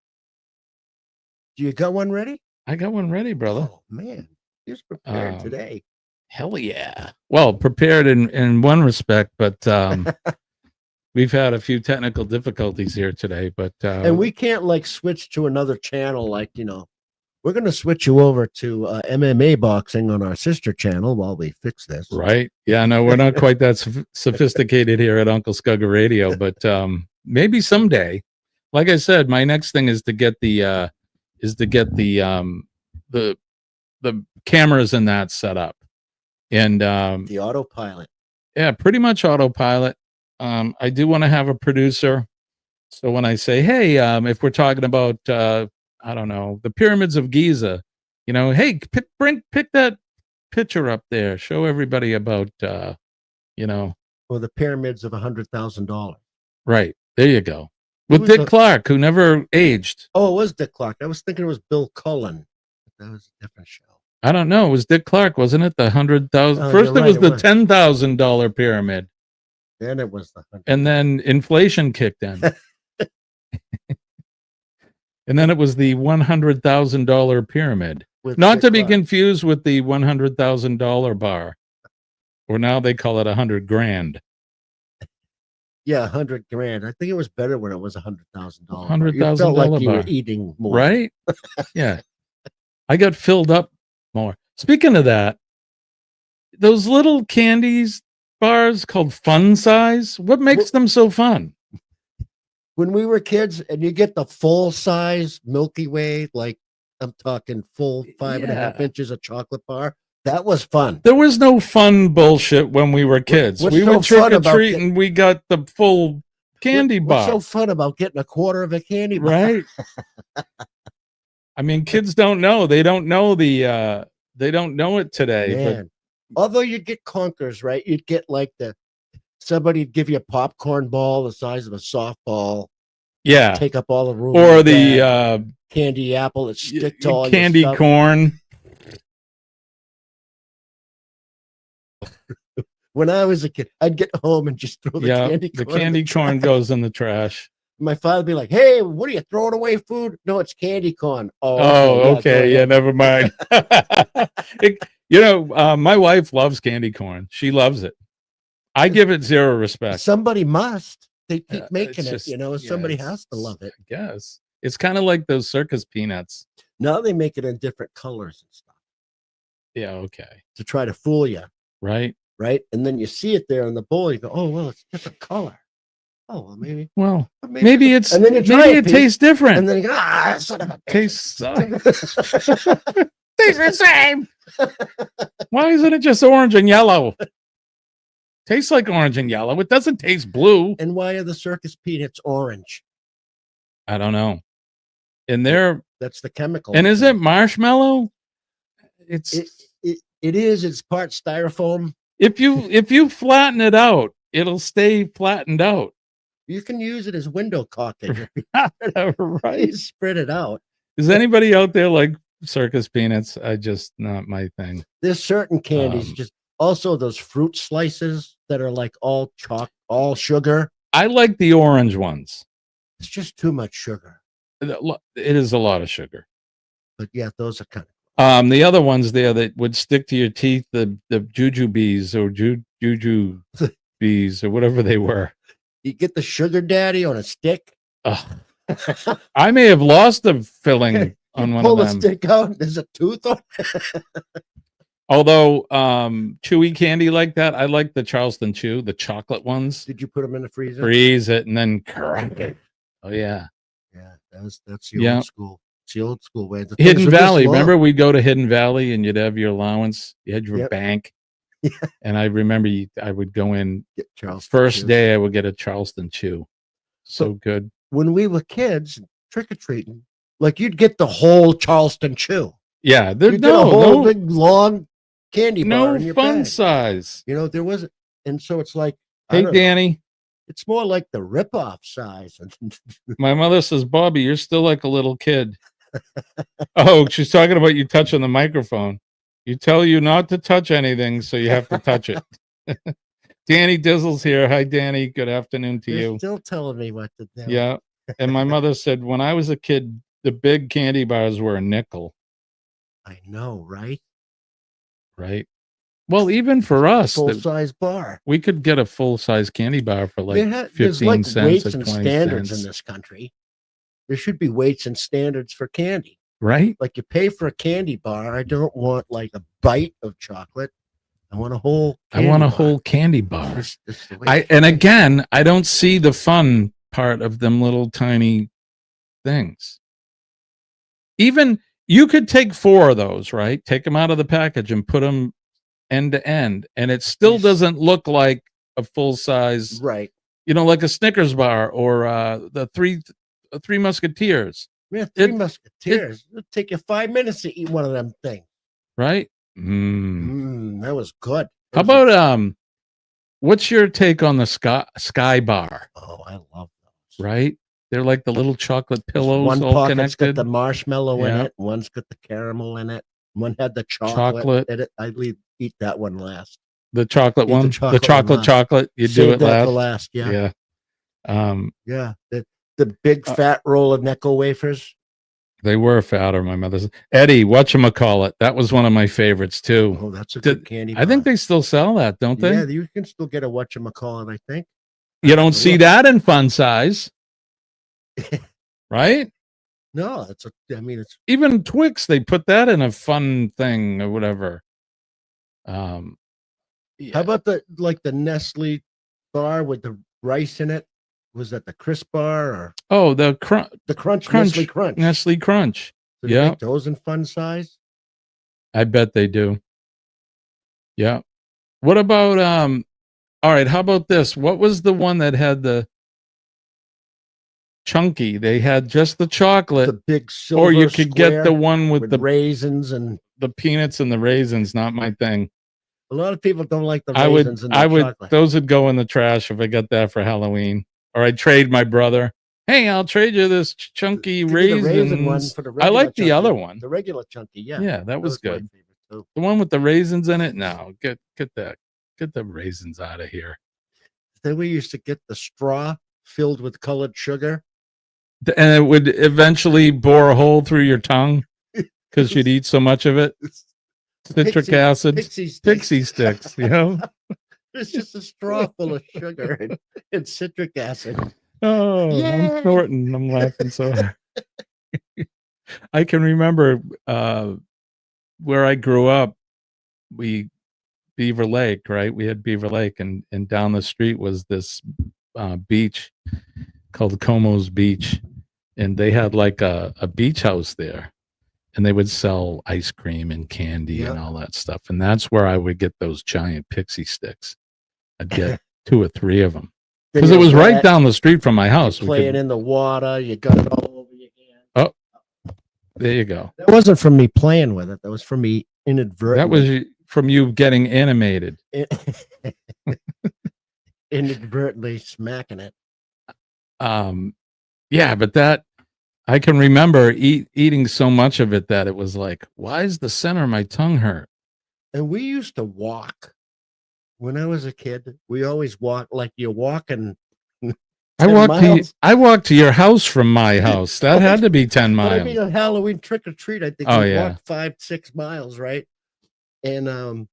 Do you got one ready? I got one ready, brother. Oh man, you're prepared today. Hell yeah. Well, prepared in one respect, but we've had a few technical difficulties here today, but and we can't like switch to another channel, like, you know, we're going to switch you over to MMA boxing on our sister channel while we fix this. Right. Yeah, no, we're not quite that sophisticated here at Uncle Scugga Radio, but maybe someday. Like I said, my next thing is to get the cameras and that set up. And the autopilot. Yeah, pretty much autopilot. I do want to have a producer. So when I say, hey, if we're talking about I don't know, the pyramids of Giza, you know, hey, pick that picture up there. Show everybody about you know. Or the pyramids of $100,000. Right. There you go. With Dick Clark, who never aged. Oh, it was Dick Clark. I was thinking it was Bill Cullen. That was a different show. I don't know. It was Dick Clark, wasn't it? The 100,000. First, it was the $10,000 pyramid. Then it was the 100. And then inflation kicked in. And then it was the $100,000 pyramid. Not to be confused with the $100,000 bar. Or now they call it $100,000. Yeah, $100,000. I think it was better when it was $100,000. $100,000 felt like bar. you were eating more. Right? Yeah. I got filled up more. Speaking of that, those little candies bars called Fun Size, what makes them so fun? When we were kids and you get the full size Milky Way, like I'm talking full 5.5 inches of chocolate bar, that was fun. There was no fun bullshit when we were kids. We would trick or treat and we got the full candy bar. What's so fun about getting a quarter of a candy bar? Right. I mean, kids don't know. They don't know they don't know it today. Man. Although you'd get conkers, right? You'd get like somebody'd give you a popcorn ball the size of a softball. Yeah. Take up all the room. Or the candy apple that stick to all candy your stuff. corn. When I was a kid, I'd get home and just throw the candy corn. The candy corn goes in the trash. My father would be like, hey, what are you throwing away food? No, it's candy corn. Oh, okay. Yeah, never mind. My wife loves candy corn. She loves it. I give it zero respect. Somebody must. They keep making it, somebody has to love it. I guess. It's kind of like those circus peanuts. Now they make it in different colors and stuff. Yeah. Okay. to try to fool you, Right. right? And then you see it there in the bowl. You go, oh well, it's different color. Oh well, maybe. Well, But maybe it's and then you try maybe a it piece, tastes different. and then you go, son of a Tastes tastes the same. Why isn't it just orange and yellow? Tastes like orange and yellow. It doesn't taste blue. And why are the circus peanuts orange? I don't know. And they're That's the chemical. and is it marshmallow? It's it is. It's part styrofoam. if you flatten it out, it'll stay flattened out. You can use it as window caulking. Right. You spread it out. Is anybody out there like circus peanuts? I just not my thing. There's certain candies, just also those fruit slices that are like all sugar. I like the orange ones. It's just too much sugar. It is a lot of sugar. But yeah, those are kind of The other ones there that would stick to your teeth, the jujubes or juju bees or whatever they were. you get the sugar daddy on a stick. I may have lost the filling on one Pull of the them. stick out, there's a tooth on it. Although chewy candy like that, I like the Charleston Chew, the chocolate ones. Did you put them in the freezer? Freeze it and then crack it. Oh yeah. Yeah, that's the old school. It's the old school way. The things Hidden are this Valley. long. Remember we'd go to Hidden Valley and you'd have your allowance. You had your Yep. bank. Yeah. And I remember I would go in Get Charleston first Chews. day I would get a Charleston Chew. So good. When we were kids, trick or treating, like you'd get the whole Charleston Chew. Yeah, there's You'd get a whole no big long candy bar in your fun bag. size. You know, there wasn't, and so it's like, I Hey don't know, Danny, it's more like the rip-off size. my mother says, Bobby, you're still like a little kid. Oh, she's talking about you touching the microphone. You tell you not to touch anything, so you have to touch it. Danny Dizzle's here. Hi, Danny. Good afternoon to You're you. still telling me what to do. Yeah. And my mother said, when I was a kid, the big candy bars were a nickel, I know, right? right? Well, even for us, Full-size bar. we could get a full-size candy bar for like There's 15 like cents weights or and 20 standards cents. in this country. There should be weights and standards for candy. Right? Like you pay for a candy bar. I don't want like a bite of chocolate. I want a whole. I want a bar. whole candy bar. This is the way And again, I don't see the fun part of them little tiny things. Even you could take 4 of those, right? Take them out of the package and put them end to end, and it still Yes. doesn't look like a full size, right. you know, like a Snickers bar or the Three Musketeers, Yeah, Three Musketeers. It'll take you 5 minutes to eat one of them things. right? That was good. How about what's your take on the Sky Bar? Oh, I love those. Right? They're like the little chocolate pillows One all pocket's got connected. the marshmallow in Yeah. it. One's got the caramel in it. One had the chocolate in it. I'd eat that one last. The chocolate Eat the one, chocolate the chocolate one chocolate. You do Save it that for last. last. Yeah. Yeah. Yeah. The big fat roll of Necco wafers. They were fatter. My mother's Eddie, whatchamacallit. That was one of my favorites too. Oh, that's a good candy bar. I think they still sell that, don't they? Yeah, you can still get a whatchamacallit, I think. You don't see that in fun size, right? No, it's Even Twix, they put that in a fun thing or whatever. Yeah. How about the Nestle bar with the rice in it? Was that the crisp bar or the crunch? Nestle Crunch. Nestle Crunch. Do they Yeah. make those in fun size? I bet they do. Yeah. What about all right, how about this? What was the one that had the chunky? They had just the chocolate, The big silver or you could get square the one with the raisins, and the peanuts and the raisins. Not my thing. a lot of people don't like the I raisins would, and the I would. chocolate. Those would go in the trash if I got that for Halloween, or I'd trade my brother. Hey, I'll trade you this chunky Give me the raisin one raisins. for the I regular like the chunky. other one. The regular chunky, yeah. Yeah, that was my good. favorite, too. The one with the raisins in it. No, get the raisins out of here. Then we used to get the straw filled with colored sugar. And it would eventually bore a hole through your tongue because you'd eat so much of it. Citric acid, pixie sticks, you know? It's just a straw full of sugar and citric acid. Oh, Yeah. I'm snorting. I'm laughing so hard. I can remember where I grew up. Beaver Lake, right? We had Beaver Lake, and down the street was this beach called Como's Beach, and they had like a beach house there, and they would sell ice cream and candy and all that stuff. And that's where I would get those giant pixie sticks. I'd get 2 or 3 of them because it was right down the street from my house. Play it in the water. You got it all over your hand. Oh, there you go. That wasn't from me playing with it. That was from me inadvertently. That was from you getting animated. Inadvertently smacking it. Yeah, but that I can remember eating so much of it that it was like, why is the center of my tongue hurt? And we used to walk. When I was a kid, we always walked like you're walking. I walked to your house from my house. That had to be 10 miles. But I mean, on Halloween trick or treat, I think we walked 5-6 miles, right? And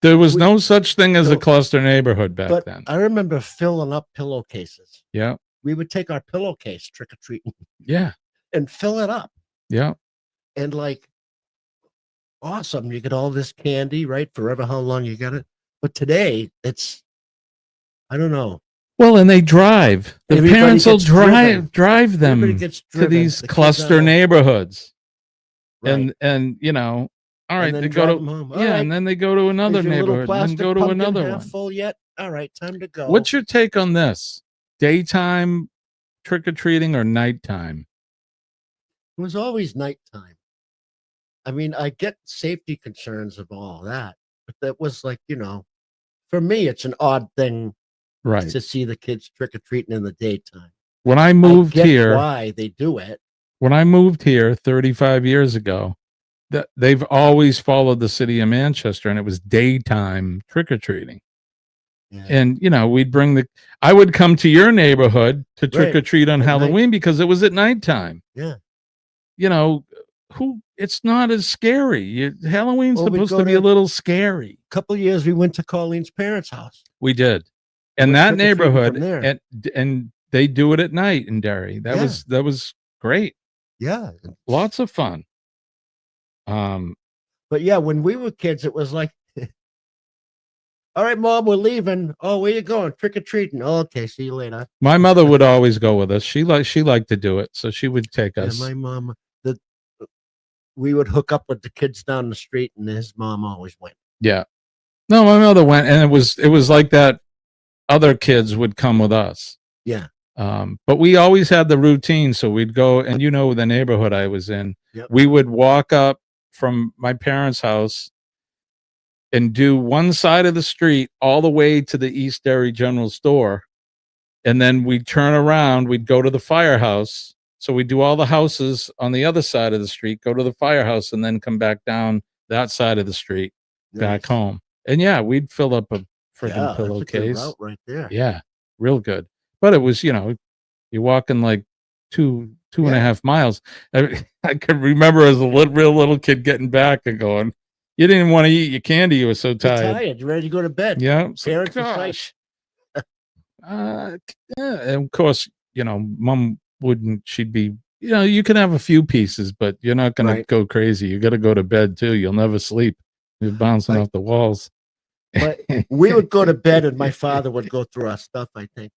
there was no such thing as a cluster neighborhood back then. I remember filling up pillowcases. Yeah. We would take our pillowcase trick or treating. Yeah. And fill it up. Yeah. And like, awesome. You get all this candy, right? Forever how long you got it. But today it's, I don't know. Well, and they drive. The parents will drive them to these cluster neighborhoods. Right. And you know, all right, they go to and then they go to another neighborhood and then go to another one. Full yet? All right, time to go. What's your take on this? Daytime trick-or-treating or nighttime? It was always nighttime. I mean, I get safety concerns of all that, but that was like, you know, for me, it's an odd thing, right, to see the kids trick-or-treating in the daytime. When I moved here, why they do it. When I moved here 35 years ago, they've always followed the city of Manchester, and it was daytime trick-or-treating. Yeah. And you know, I would come to your neighborhood to trick or treat on Halloween because it was at nighttime. Yeah. You know, it's not as scary. Halloween's supposed to be a little scary. A couple of years we went to Colleen's parents' house. We did. And that neighborhood, and they do it at night in Derry. That was great. Yeah. Lots of fun. But yeah, when we were kids, it was like, all right, Mom, we're leaving. Oh, where you going? Trick-or-treating. Oh, okay, see you later. My mother would always go with us. She liked to do it, so she would take us. My mom, we would hook up with the kids down the street, and his mom always went. Yeah. No, my mother went, and it was like that. Other kids would come with us. Yeah. But we always had the routine, so we'd go, and you know the neighborhood I was in. Yep. We would walk up from my parents' house and do one side of the street all the way to the East Derry General Store. And then we'd turn around, we'd go to the firehouse. So we'd do all the houses on the other side of the street, go to the firehouse, and then come back down that side of the street, back home. And yeah, we'd fill up a freaking pillowcase. Route right there. Yeah, real good. But it was, you know, you're walking like two and a half miles. I could remember as a real little kid getting back and going, you didn't want to eat your candy. You were so tired. You're ready to go to bed. Yeah. Parents gosh. And of course, you know, Mom wouldn't. She'd be, you know, you can have a few pieces, but you're not going to go crazy. You got to go to bed too. You'll never sleep. You're bouncing off the walls. But we would go to bed, and my father would go through our stuff, I think.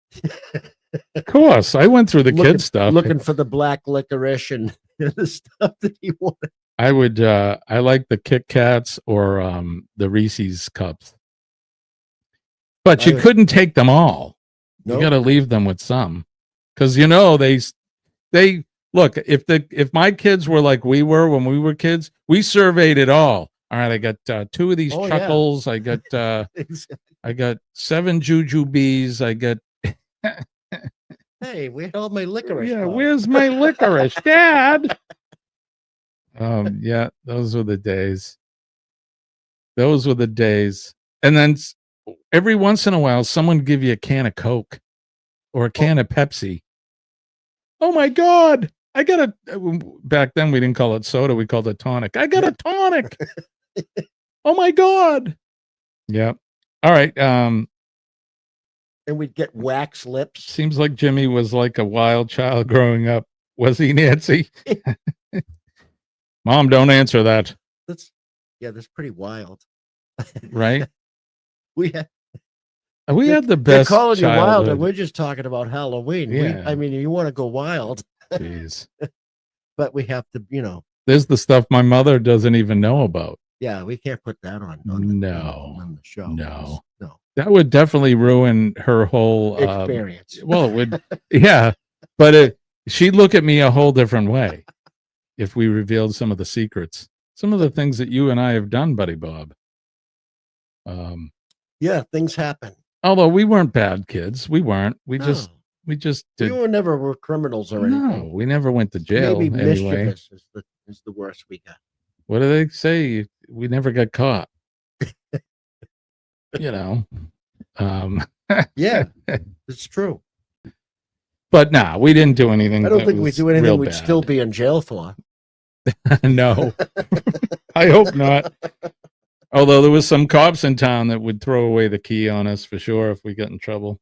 Of course. I went through the kid stuff. Looking for the black licorice and the stuff that he wanted. I would, I like the Kit Kats or the Reese's cups. But you couldn't take them all. Nope. You got to leave them with some. Because, you know, they look, if my kids were like we were when we were kids, we surveyed it all. All right, I got 2 of these chuckles. Yeah. I got 7 jujubes. I got. Hey, where's all my licorice? Yeah, where's my licorice, Dad? Yeah, those were the days. Those were the days. And then every once in a while, someone would give you a can of Coke or a can of Pepsi. Oh my God. I got back then we didn't call it soda, we called it tonic. I got a tonic. Oh my God. Yeah. All right. And we'd get wax lips. Seems like Jimmy was like a wild child growing up. Was he, Nancy? Mom, don't answer that. That's pretty wild. right? We had We had the they're best calling you wild, and childhood. we're just talking about Halloween. Yeah. I mean, you want to go wild, Jeez. but we have to, you know. There's the stuff my mother doesn't even know about. Yeah, we can't put that on the show. No. No. That would definitely ruin her whole Experience. Well, it would, yeah. But she'd look at me a whole different way if we revealed some of the secrets, some of the things that you and I have done, Buddy Bob. Yeah, things happen. Although we weren't bad kids, we weren't. We just did. We never were criminals or anything. No, we never went to jail. Maybe anyway. mischievous is the worst we got. What do they say? We never got caught. You know. Yeah, it's true. But nah, we didn't do anything. I don't think we do anything we'd bad. still be in jail for. No, I hope not. Although there was some cops in town that would throw away the key on us for sure if we got in trouble.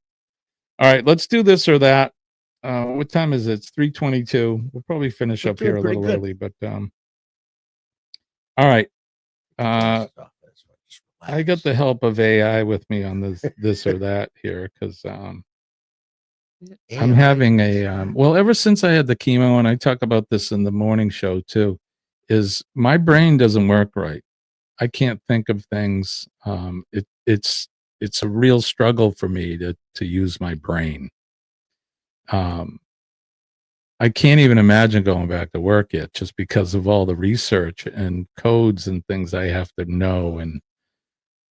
All right, let's do this or that. What time is it? It's 3:22. We'll probably finish up here a little early, but all right. I got the help of AI with me on this or that here because I'm having well, ever since I had the chemo, and I talk about this in the morning show too, is my brain doesn't work right. I can't think of things. It's a real struggle for me to use my brain. I can't even imagine going back to work yet, just because of all the research and codes and things I have to know. And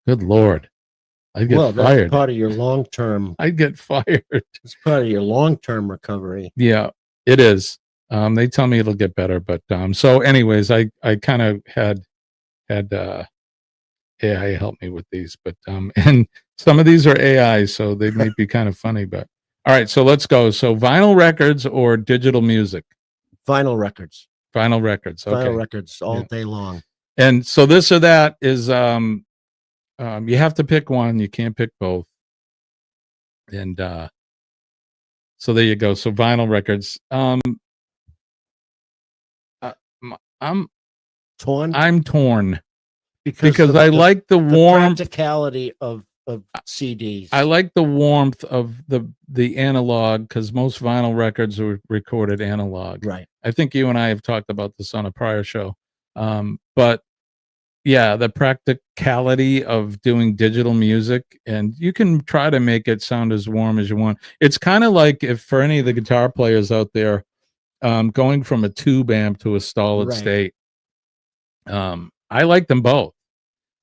good Lord, I'd get fired. That's part of your long-term. I'd get fired. It's part of your long-term recovery. Yeah, it is. They tell me it'll get better, but so anyways, I kind of had AI help me with these, but and some of these are AI, so they may be kind of funny, but all right, so let's go. So vinyl records or digital music? Vinyl records. Vinyl records. Okay. Vinyl records all day long. And so this or that is you have to pick one. You can't pick both. And so there you go. So vinyl records. I'm torn. I'm torn because I like the warmth, practicality of CDs. I like the warmth of the analog because most vinyl records are recorded analog. Right. I think you and I have talked about this on a prior show. But yeah, the practicality of doing digital music, and you can try to make it sound as warm as you want. It's kind of like if for any of the guitar players out there, going from a tube amp to a solid state. I like them both.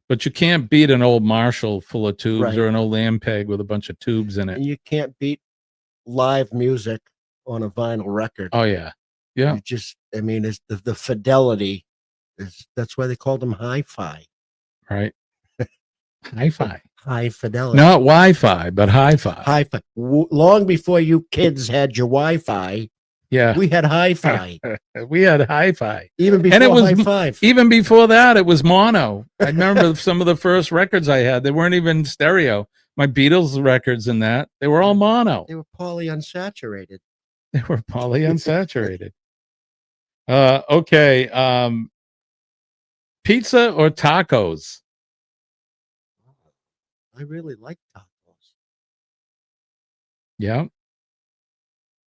But you can't beat an old Marshall full of tubes or an old Ampeg with a bunch of tubes in it. And you can't beat live music on a vinyl record. Oh, yeah. Yeah. You just, I mean, it's the fidelity that's why they called them hi-fi. Right. Hi-fi. High fidelity. Not Wi-Fi, but hi-fi. Hi-fi. Long before you kids had your Wi-Fi. Yeah. We had hi-fi. We had hi-fi. Even before and it was, hi-fi. Even before that, it was mono. I remember some of the first records I had. They weren't even stereo. My Beatles records and that, they were all mono. They were polyunsaturated. They were polyunsaturated. Okay. Pizza or tacos? I really like tacos. Yeah.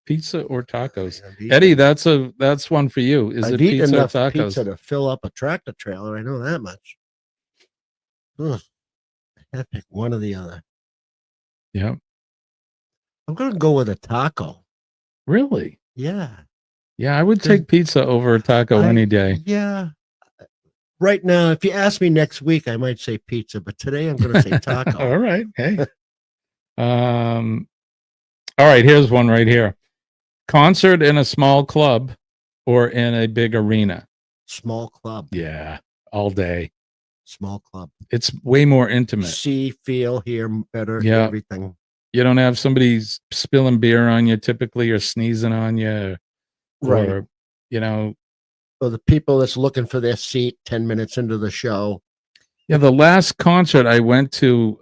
Pizza or tacos? Eddie, that's one for you. Is it pizza or tacos? Pizza to fill up a tractor trailer. I know that much. Ugh. I had to pick one or the other. Yeah. I'm going to go with a taco. Really? Yeah. Yeah, I would take pizza over a taco any day. Yeah. Right now, if you ask me next week, I might say pizza, but today I'm going to say taco. All right. Hey. All right, here's one right here. Concert in a small club or in a big arena? Small club. Yeah, all day. Small club. It's way more intimate. See, feel, hear better. Yeah. Everything. You don't have somebody spilling beer on you typically or sneezing on you. Or, you know. Or the people that's looking for their seat 10 minutes into the show. Yeah, the last concert I went to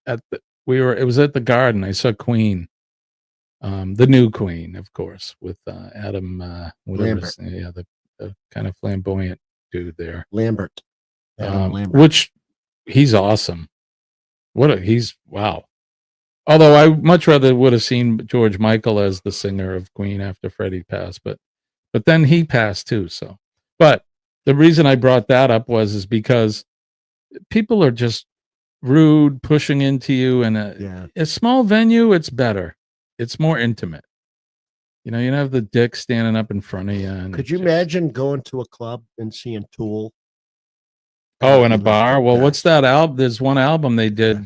it was at the Garden. I saw Queen. The new Queen, of course, with Adam Lambert. Yeah, the kind of flamboyant dude there. Lambert. Which he's awesome. Wow. Although I much rather would have seen George Michael as the singer of Queen after Freddie passed, but then he passed too. So, but the reason I brought that up is because people are just rude, pushing into you, and a small venue, it's better. It's more intimate. You don't have the dick standing up in front of you. Could you imagine going to a club and seeing Tool? Oh, in a bar? Well, what's that album? There's one album they did. Yeah.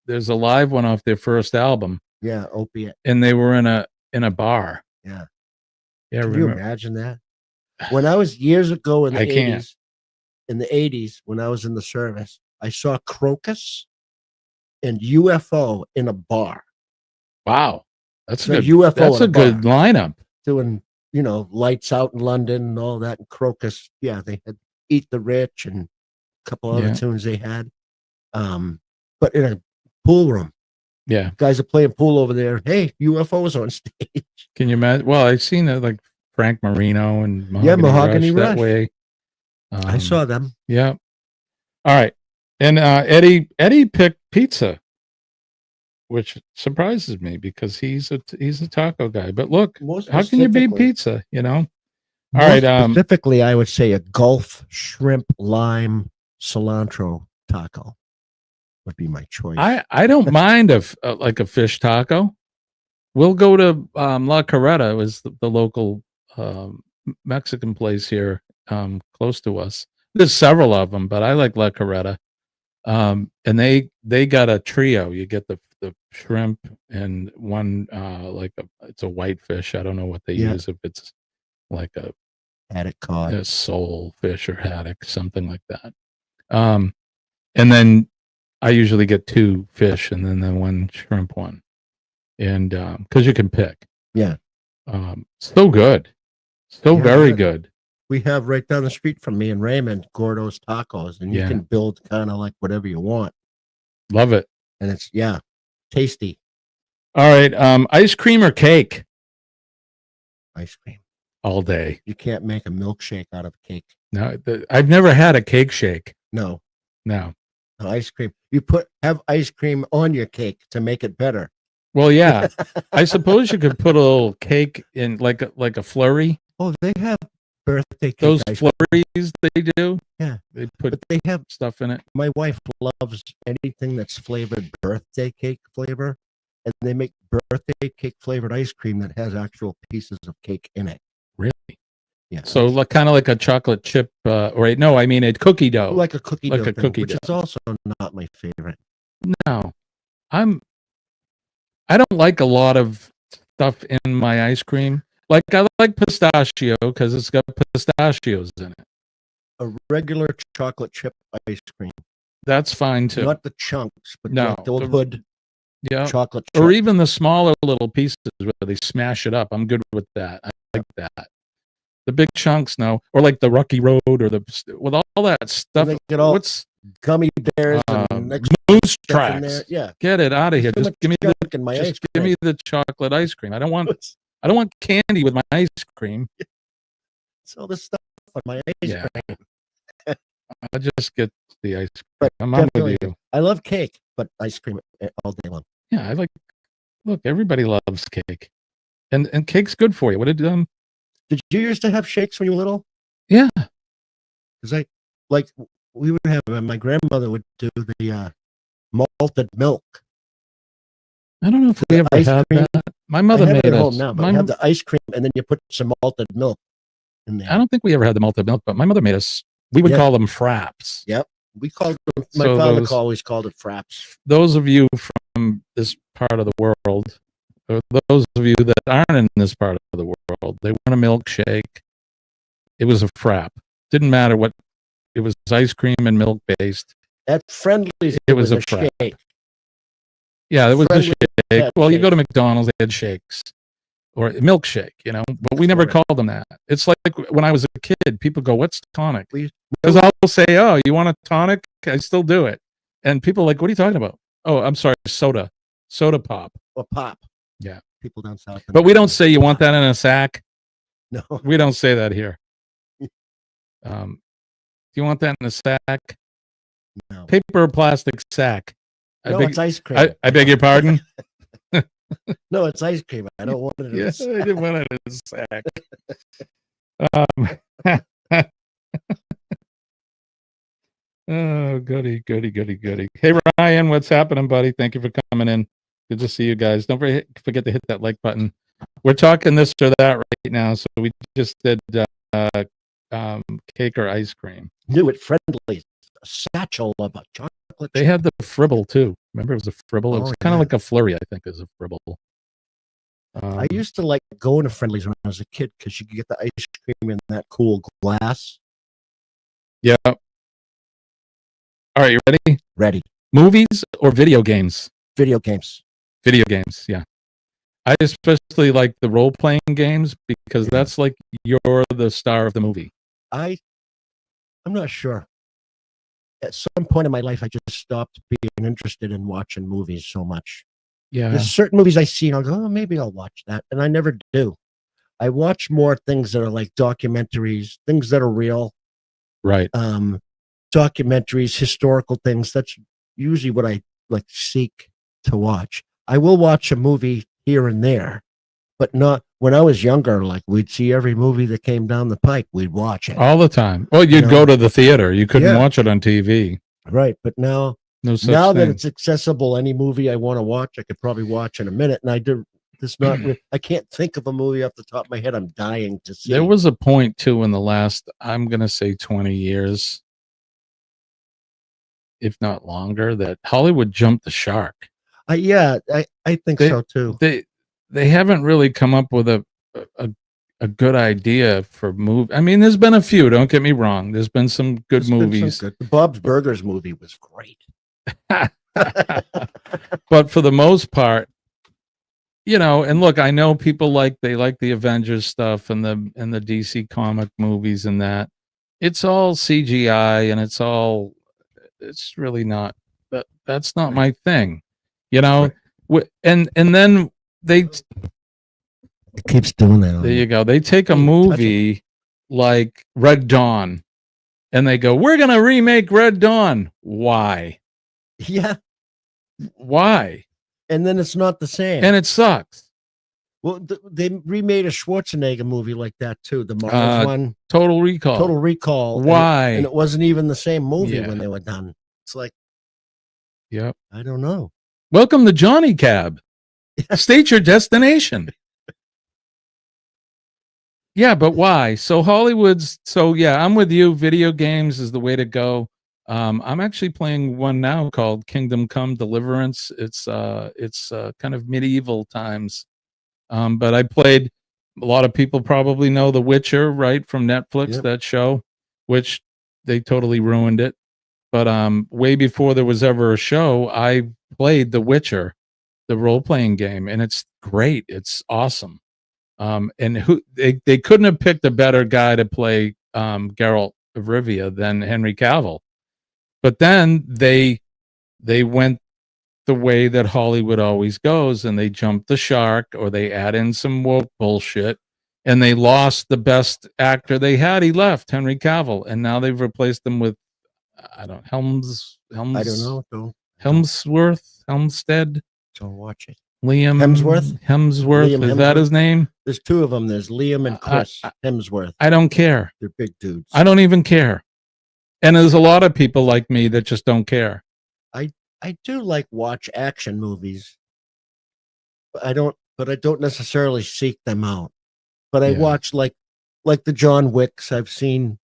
There's a live one off their first album. Yeah, Opiate. And they were in a bar. Yeah. Yeah. Can you imagine that? When I was years ago in the 80s, when I was in the service, I saw Crocus and UFO in a bar. Wow. That's a good. UFO. That's a good lineup. Doing, Lights Out in London and all that. And Crocus, they had Eat the Rich and a couple other tunes they had. But in a pool room. Yeah. Guys are playing pool over there. Hey, UFO's on stage. Can you imagine? Well, I've seen it like Frank Marino and Mahogany Rush that way. I saw them. Yeah. All right. And Eddie picked pizza, which surprises me because he's a taco guy. But look, how can you beat pizza? All right. Specifically, I would say a Gulf shrimp lime cilantro taco would be my choice. I don't mind a fish taco. We'll go to La Carreta, was the local Mexican place here close to us. There's several of them, but I like La Carreta. And they got a trio. You get the shrimp and one it's a white fish. I don't know what they use, if it's like a haddock cod, a sole fish or haddock, something like that. And then I usually get 2 fish and then the 1 shrimp one. And because you can pick. Yeah. So good. Very good. We have right down the street from me in Raymond, Gordo's Tacos, and you can build kind of like whatever you want. Love it. And it's, tasty. All right. Ice cream or cake? Ice cream. All day. You can't make a milkshake out of cake. No, I've never had a cake shake. No. Ice cream. You have ice cream on your cake to make it better. Well, yeah. I suppose you could put a little cake in like a flurry. Oh, they have birthday cake. Those flurries they do. Yeah. They have stuff in it. My wife loves anything that's flavored birthday cake flavor. And they make birthday cake flavored ice cream that has actual pieces of cake in it. Really? Yeah. So kind of like a chocolate chip, a cookie dough. Like a cookie dough. Which is also not my favorite. No. I don't like a lot of stuff in my ice cream. Like I like pistachio because it's got pistachios in it. A regular chocolate chip ice cream. That's fine too. Not the chunks, but no, the old hood. Yeah. Chocolate chip. Or even the smaller little pieces where they smash it up. I'm good with that. I like that. The big chunks, no. Or like the Rocky Road or with all that stuff. What's gummy bears and moose tracks? Yeah. Get it out of here. Just give me give me the chocolate ice cream. I don't want candy with my ice cream. It's all this stuff on my ice cream. I just get the ice cream. I'm with you. I love cake, but ice cream all day long. Yeah, look, everybody loves cake. And cake's good for you. What did you used to have shakes when you were little? Yeah. Because we would have, my grandmother would do the malted milk. I don't know if we ever had that. My mother made it. Home now, but we have the ice cream and then you put some malted milk in there. I don't think we ever had the malted milk, but my mother made us, we would call them fraps. Yep. We called them, my father always called it fraps. Those of you from this part of the world, or those of you that aren't in this part of the world, they weren't a milkshake. It was a frap. Didn't matter what, it was ice cream and milk based. At Friendly's, it was a frap. Shake. Yeah, it was a shake. Well, you go to McDonald's, they had shakes. Or a milkshake, but we never called them that. It's like when I was a kid, people go, "What's tonic?" Because I'll say, "Oh, you want a tonic?" I still do it, and people are like, "What are you talking about?" Oh, I'm sorry, soda pop, or pop. Yeah, people down south. But we don't say you want that in a sack. No, we don't say that here. Do you want that in a sack? No. paper or plastic sack? No, it's ice cream. I beg your pardon. No, it's ice cream. I don't want it in a sack. I didn't want it in a sack. Oh, goody. Hey, Ryan, what's happening, buddy? Thank you for coming in. Good to see you guys. Don't forget to hit that like button. We're talking this or that right now. So we just did cake or ice cream. New at Friendly's, a satchel of a chocolate. They had the fribble too. Remember, it was a fribble. It was kind of like a flurry, I think, is a fribble. I used to like going to Friendly's when I was a kid because you could get the ice cream in that cool glass. Yeah. All right, you ready? Ready. Movies or video games? Video games. Video games, yeah. I especially like the role-playing games because that's like you're the star of the movie. I'm not sure. At some point in my life, I just stopped being interested in watching movies so much. Yeah. There's certain movies I see and I'll go, oh, maybe I'll watch that. And I never do. I watch more things that are like documentaries, things that are real. Right. Documentaries, historical things. That's usually what I like seek to watch. I will watch a movie here and there, but not when I was younger. Like we'd see every movie that came down the pike, we'd watch it all the time. Well, you'd go to the theater. You couldn't watch it on TV. Right. But now, that it's accessible, any movie I want to watch, I could probably watch in a minute. And I do. I can't think of a movie off the top of my head I'm dying to see. There was a point too in the last, I'm going to say 20 years, if not longer, that Hollywood jumped the shark. I think so too. They haven't really come up with a good idea for movie. I mean, there's been a few. Don't get me wrong. There's been some good movies. The Bob's Burgers movie was great. But for the most part, and look, I know people they like the Avengers stuff and the DC comic movies and that. It's all CGI and it's really not. That's not my thing. And then it keeps doing that. There you go. They take a movie like Red Dawn and they go, we're going to remake Red Dawn. Why? Yeah. Why? And then it's not the same. And it sucks. Well, they remade a Schwarzenegger movie like that too. The Mars one. Total Recall. Why? And it wasn't even the same movie when they were done. It's like, yep. I don't know. Welcome to Johnny Cab. State your destination. Yeah, but why? So I'm with you. Video games is the way to go. I'm actually playing one now called Kingdom Come Deliverance. It's kind of medieval times. But I played, a lot of people probably know The Witcher, right, from Netflix, that show, which they totally ruined it. But way before there was ever a show, I played The Witcher, the role-playing game, and it's great. It's awesome. And they couldn't have picked a better guy to play Geralt of Rivia than Henry Cavill. But then they went the way that Hollywood always goes, and they jumped the shark, or they add in some woke bullshit, and they lost the best actor they had. He left, Henry Cavill, and now they've replaced him with Helmstead. Don't watch it. Liam Hemsworth. Is that his name? There's two of them. There's Liam and Chris Hemsworth. I don't care. They're big dudes. I don't even care. And there's a lot of people like me that just don't care. I do like watch action movies. But I don't necessarily seek them out. But I watch like the John Wicks. I've seen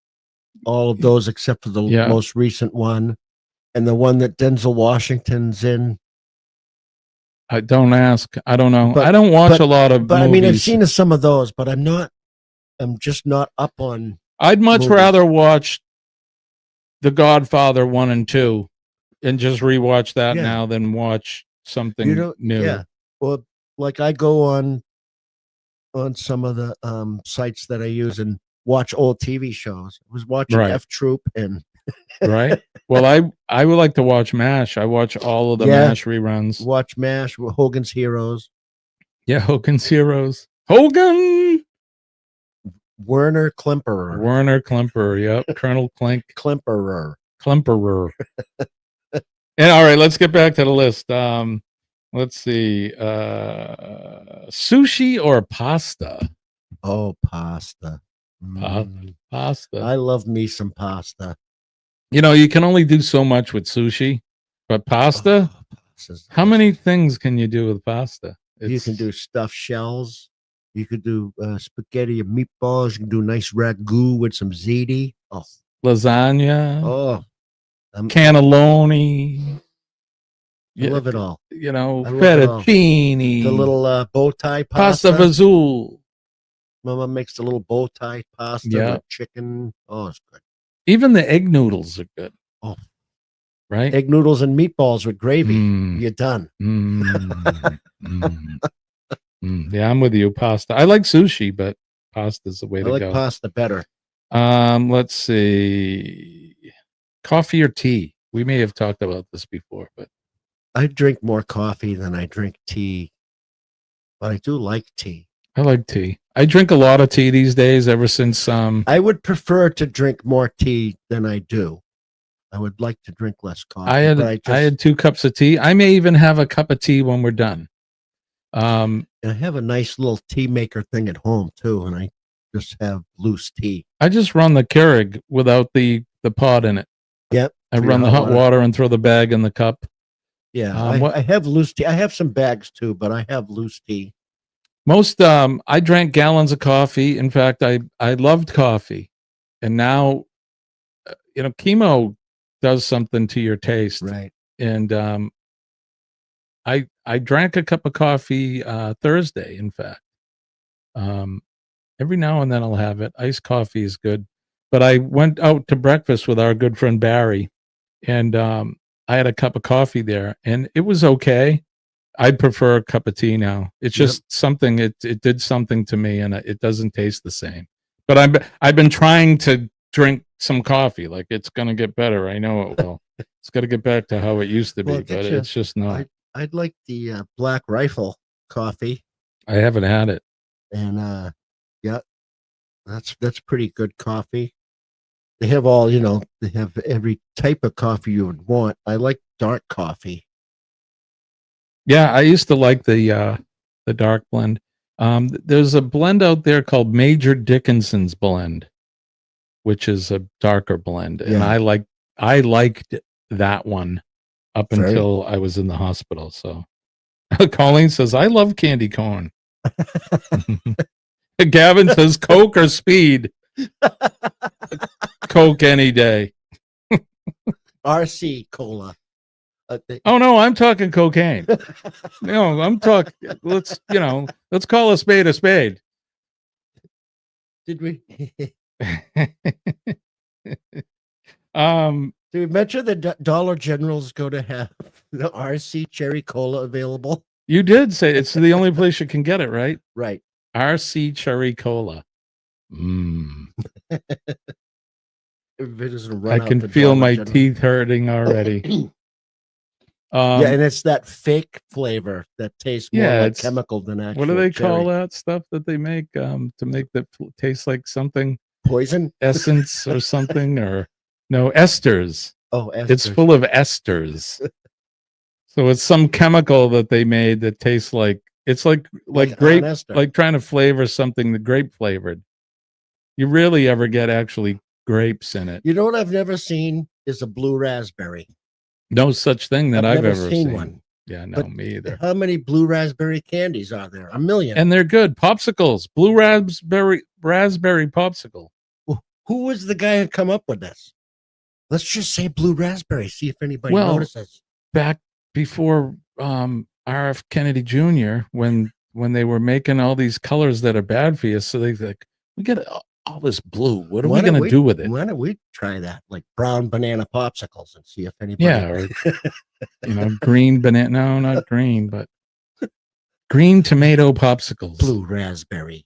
all of those except for the most recent one, and the one that Denzel Washington's in. I don't ask. I don't know. I don't watch a lot of movies. I mean, I've seen some of those, but I'm just not up on. I'd much rather watch The Godfather 1 and 2 and just rewatch that now than watch something new. Yeah. Well, like I go on some of the sites that I use and watch old TV shows. I was watching F Troop and right. Well, I would like to watch MASH. I watch all of the MASH reruns. Watch MASH, Hogan's Heroes. Yeah, Hogan's Heroes. Hogan. Werner Klemperer. Yep. Colonel Klink. Klemperer. And all right, let's get back to the list. Let's see. Sushi or pasta? Oh, pasta. Pasta. I love me some pasta. You know, you can only do so much with sushi, but pasta. How many things can you do with pasta? You can do stuffed shells. You could do spaghetti and meatballs. You can do a nice ragu with some ziti. Oh, lasagna. Oh, cannelloni. I love it all. You know, fettuccine. The little bow tie pasta vazul. Mama makes the little bow tie pasta with chicken. Oh, it's good. Even the egg noodles are good. Oh, right. Egg noodles and meatballs with gravy. You're done. Yeah, I'm with you. Pasta. I like sushi, but pasta's the way to go. I like pasta better. Let's see. Coffee or tea? We may have talked about this before, but I drink more coffee than I drink tea. But I do like tea. I like tea. I drink a lot of tea these days ever since I would prefer to drink more tea than I do. I would like to drink less coffee. I had 2 cups of tea. I may even have a cup of tea when we're done. I have a nice little tea maker thing at home too, and I just have loose tea. I just run the Keurig without the pod in it. Yep. I run the hot water and throw the bag in the cup. Yeah, I have loose tea. I have some bags too, but I have loose tea. Most I drank gallons of coffee. In fact, I loved coffee, and now you know, chemo does something to your taste, right? And I drank a cup of coffee Thursday. In fact, every now and then I'll have it. Iced coffee is good, but I went out to breakfast with our good friend Barry, and I had a cup of coffee there, and it was okay. I'd prefer a cup of tea now. It's just something. It did something to me, and it doesn't taste the same. But I've been trying to drink some coffee. Like, it's gonna get better. I know it will. It's got to get back to how it used to be, but it's just not. I'd like the Black Rifle coffee. I haven't had it, and yeah, that's pretty good coffee. They have all, you know, they have every type of coffee you would want. I like dark coffee. Yeah, I used to like the dark blend. There's a blend out there called Major Dickinson's blend, which is a darker blend, and I liked that one up until I was in the hospital. So Colleen says, I love candy corn. Gavin says Coke or Speed. Coke any day. RC Cola. Oh no, I'm talking cocaine. No, I'm talking. Let's call a spade a spade. Did we? Did we mention that Dollar General's going to have the RC Cherry Cola available? You did say it's the only place you can get it, right? Right. RC Cherry Cola. I can feel my teeth hurting already. Yeah, and it's that fake flavor that tastes more like chemical than actual. What do they cherry. call that stuff that they make to make that taste like something? Poison? Essence or something? Or no, esters. Oh, esters. It's full of esters. So it's some chemical that they made that tastes like like grape, like trying to flavor something the grape flavored. You rarely ever get actually grapes in it. You know what I've never seen is a blue raspberry. No such thing that I've ever seen. One. Yeah, no, me either. How many blue raspberry candies are there? 1 million. And they're good. Popsicles. Blue raspberry popsicle. Well, who was the guy who come up with this? Let's just say blue raspberry. See if anybody notices. Back before R.F. Kennedy Jr., when they were making all these colors that are bad for you, so they like, we get all this blue. What are we going to do with it? Why don't we try that? Like brown banana popsicles and see if anybody. Yeah, or green banana. No, not green, but green tomato popsicles. Blue raspberry.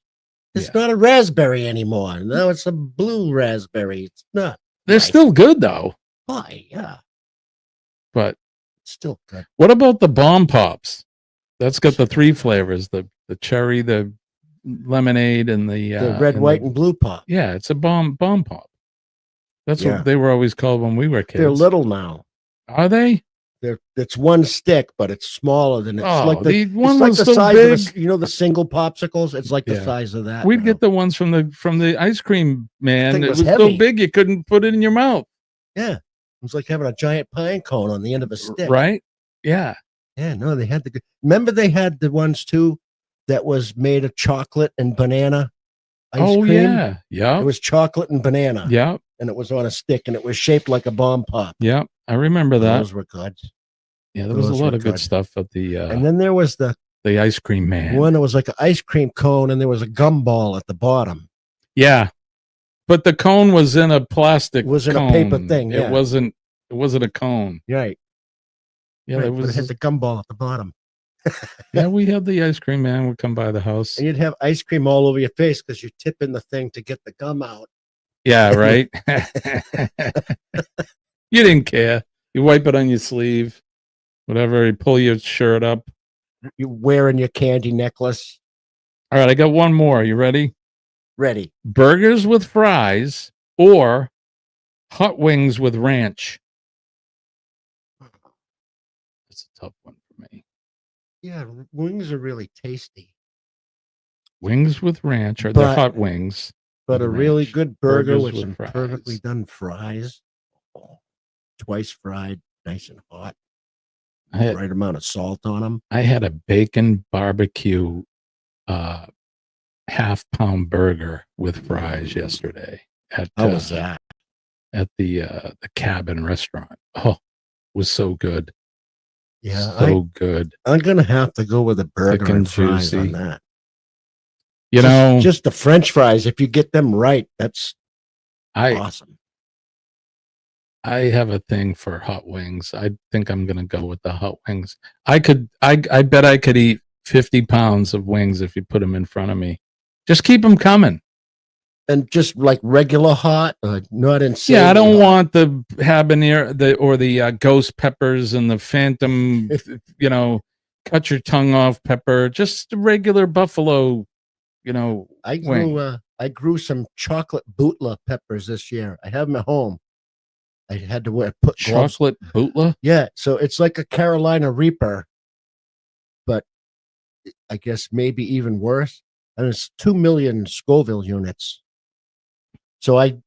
It's not a raspberry anymore. Now it's a blue raspberry. It's not. They're still good though. Why? Yeah. But still good. What about the bomb pops? That's got the 3 flavors: the cherry, the lemonade, and the red, white, and blue pop. Yeah, it's a bomb pop. That's what they were always called when we were kids. They're little now. Are they? It's one stick, but it's smaller than Oh, like the one it's like was the so size big. of the single popsicles. It's like the Yeah. size of that. We'd now. get the ones from the ice cream man. Thing It was was so heavy. big you couldn't put it in your mouth. Yeah, it was like having a giant pine cone on the end of a stick. Right? Yeah. Yeah, no, they had remember they had the ones too that was made of chocolate and banana ice cream. Yeah. Yeah. It was chocolate and banana. Yeah. And it was on a stick and it was shaped like a bomb pop. Yeah. I remember that. Those were good. Yeah, there was a lot of good stuff at the and then there was the ice cream man. One that was like an ice cream cone and there was a gumball at the bottom. Yeah. But the cone was in a plastic a paper thing. Yeah. It wasn't a cone. Right. Yeah, right, there was it had the gumball at the bottom. Yeah, we had the ice cream man would come by the house. And you'd have ice cream all over your face because you're tipping the thing to get the gum out. Yeah, right. You didn't care. You wipe it on your sleeve, whatever. You pull your shirt up. You're wearing your candy necklace. All right, I got one more. You ready? Ready. Burgers with fries or hot wings with ranch. That's a tough one for me. Yeah, wings are really tasty. Wings with ranch, or they're hot wings. But a really good burger Burgers with with some fries. perfectly done fries. Oh, twice fried, nice and hot. Right amount of salt on them. I had a bacon barbecue half-pound burger with fries yesterday at How was that? At the Cabin restaurant. Oh, it was so good. Yeah, so good. I'm gonna have to go with a burger Thick and and fries juicy. on that. You know, just the French fries. If you get them right, that's awesome. I have a thing for hot wings. I think I'm gonna go with the hot wings. I bet I could eat 50 pounds of wings if you put them in front of me. Just keep them coming. And just like regular hot, not insane. Yeah, I don't want the habanero, the ghost peppers and the phantom, cut your tongue off pepper. Just regular buffalo, I grew some chocolate bootla peppers this year. I have them at home. I had to put gloves. Chocolate bootla? Yeah, so it's like a Carolina Reaper, but I guess maybe even worse. And it's 2 million Scoville units. So I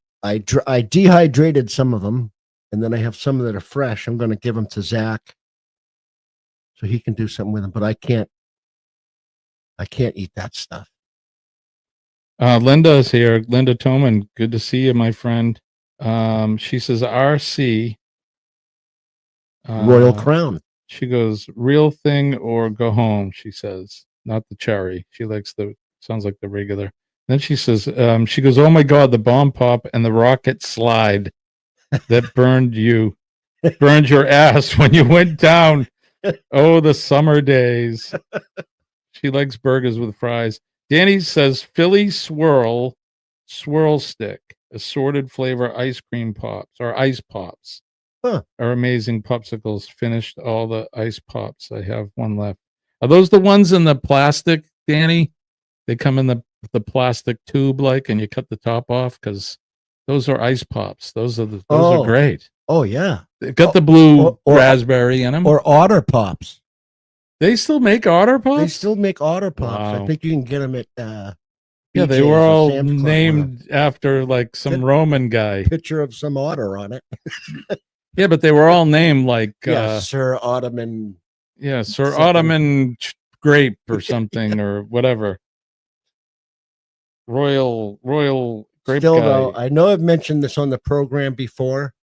dehydrated some of them, and then I have some that are fresh. I'm going to give them to Zach, so he can do something with them. But I can't eat that stuff. Linda is here. Linda Toman, good to see you, my friend. She says RC Royal Crown. She goes real thing or go home. She says not the cherry. She likes sounds like the regular. Then she says she goes, oh my god, the bomb pop and the rocket slide that burned your ass when you went down. Oh, the summer days. She likes burgers with fries. Danny says Philly swirl stick, assorted flavor ice cream pops or ice pops. Huh. Are amazing popsicles. Finished all the ice pops. I have one left. Are those the ones in the plastic, Danny? They come in the plastic tube and you cut the top off, because those are ice pops. Those are great. Oh yeah. They've got the blue raspberry in them. Or Otter Pops. They still make Otter Pops? They still make Otter Pops. Wow. I think you can get them at yeah, they were all named after some Roman guy. Picture of some otter on it. Yeah, but they were all named Sir Ottoman. Yeah, Sir Ottoman Grape or something or whatever. Royal grape Still, guy. though, I know I've mentioned this on the program before,